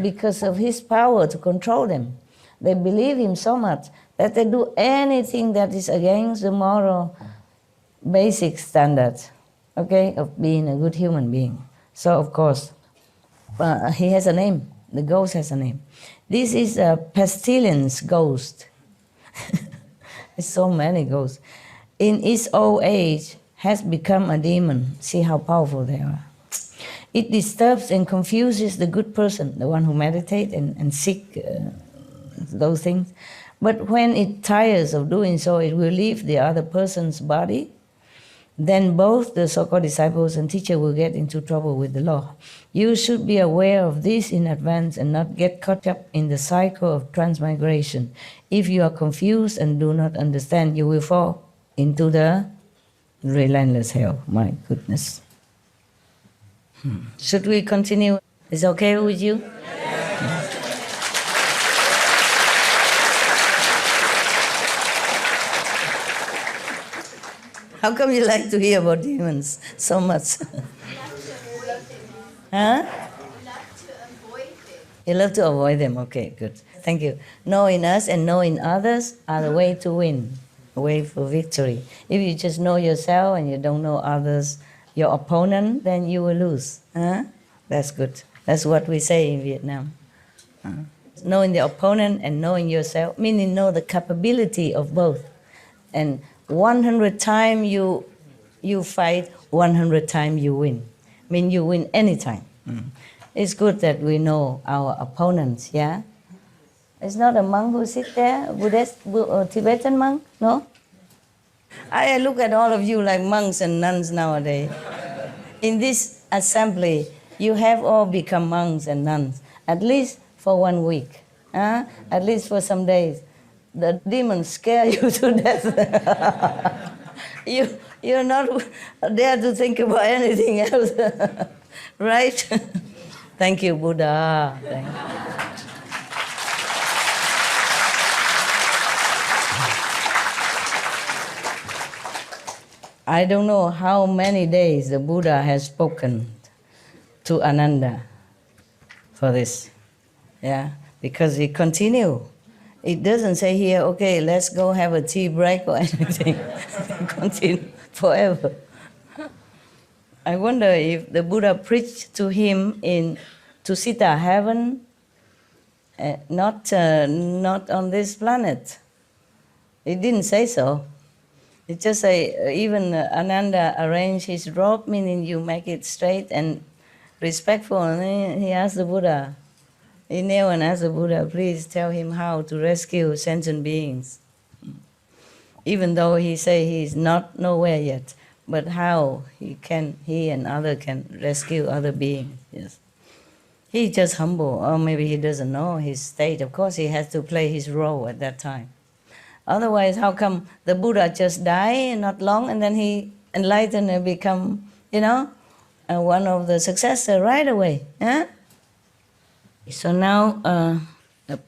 because of his power to control them. They believe him so much that they do anything that is against the moral basic standards, okay, of being a good human being. So of course, he has a name, the ghost has a name. This is a pestilence ghost. There's so many ghosts. In its old age, has become a demon. See how powerful they are. It disturbs and confuses the good person, the one who meditates and seek those things. But when it tires of doing so, it will leave the other person's body. Then both the so-called disciples and teacher will get into trouble with the law. You should be aware of this in advance and not get caught up in the cycle of transmigration. If you are confused and do not understand, you will fall into the relentless hell. My goodness. Should we continue? Is it okay with you? How come you like to hear about demons so much? Huh? You love to avoid them. Okay, good. Thank you. Knowing us and knowing others are the way to win, the way for victory. If you just know yourself and you don't know others, your opponent, then you will lose. Huh? That's good. That's what we say in Vietnam. Knowing the opponent and knowing yourself, meaning know the capability of both. And 100 times you fight, 100 times you win. I mean, you win anytime. It's good that we know our opponents, yeah? It's not a monk who sits there, Buddhist or Tibetan monk, no? I look at all of you like monks and nuns nowadays. In this assembly, you have all become monks and nuns, at least for 1 week, at least for some days. The demons scare you to death. You're not there to think about anything else, right? Thank you, Buddha. Thank you. I don't know how many days the Buddha has spoken to Ananda for this, yeah, because he continued. It doesn't say here, okay, let's go have a tea break or anything. Continue forever. I wonder if the Buddha preached to him in Tusita heaven, not on this planet. It didn't say so. It just say, even Ananda arranged his robe, meaning you make it straight and respectful. And he asked the Buddha, he knelt and asked the Buddha, please tell him how to rescue sentient beings. Even though he say he's not nowhere yet, but how he and other can rescue other beings. Yes, he's just humble, or maybe he doesn't know his state. Of course, he has to play his role at that time. Otherwise, how come the Buddha just die not long and then he enlightened and become, one of the successors right away? Huh? So now,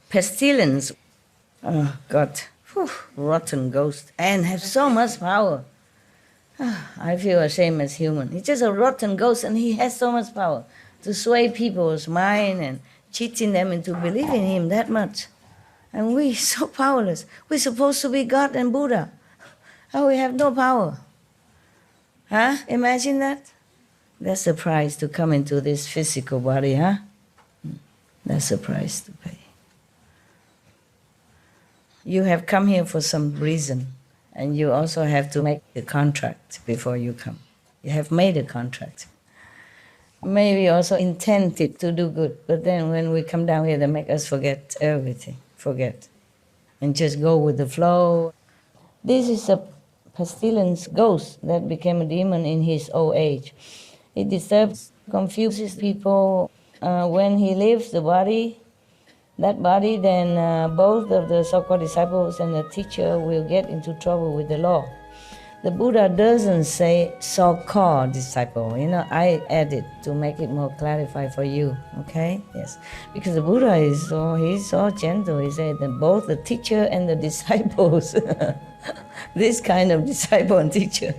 pestilence, oh God, rotten ghost, and have so much power. I feel ashamed as human. He's just a rotten ghost and he has so much power to sway people's mind and cheating them into believing him that much. And we so powerless. We're supposed to be God and Buddha. Oh, we have no power. Huh? Imagine that? That's the price to come into this physical body, huh? That's the price to pay. You have come here for some reason, and you also have to make a contract before you come. You have made a contract. Maybe also intended to do good, but then when we come down here, they make us forget everything, and just go with the flow. This is a pestilence ghost that became a demon in his old age. It disturbs, confuses people, when he leaves the body, that body, then both of the so-called disciples and the teacher will get into trouble with the law. The Buddha doesn't say so-called disciple. I added to make it more clarified for you. Okay? Yes. Because the Buddha he's so gentle. He said that both the teacher and the disciples, this kind of disciple and teacher.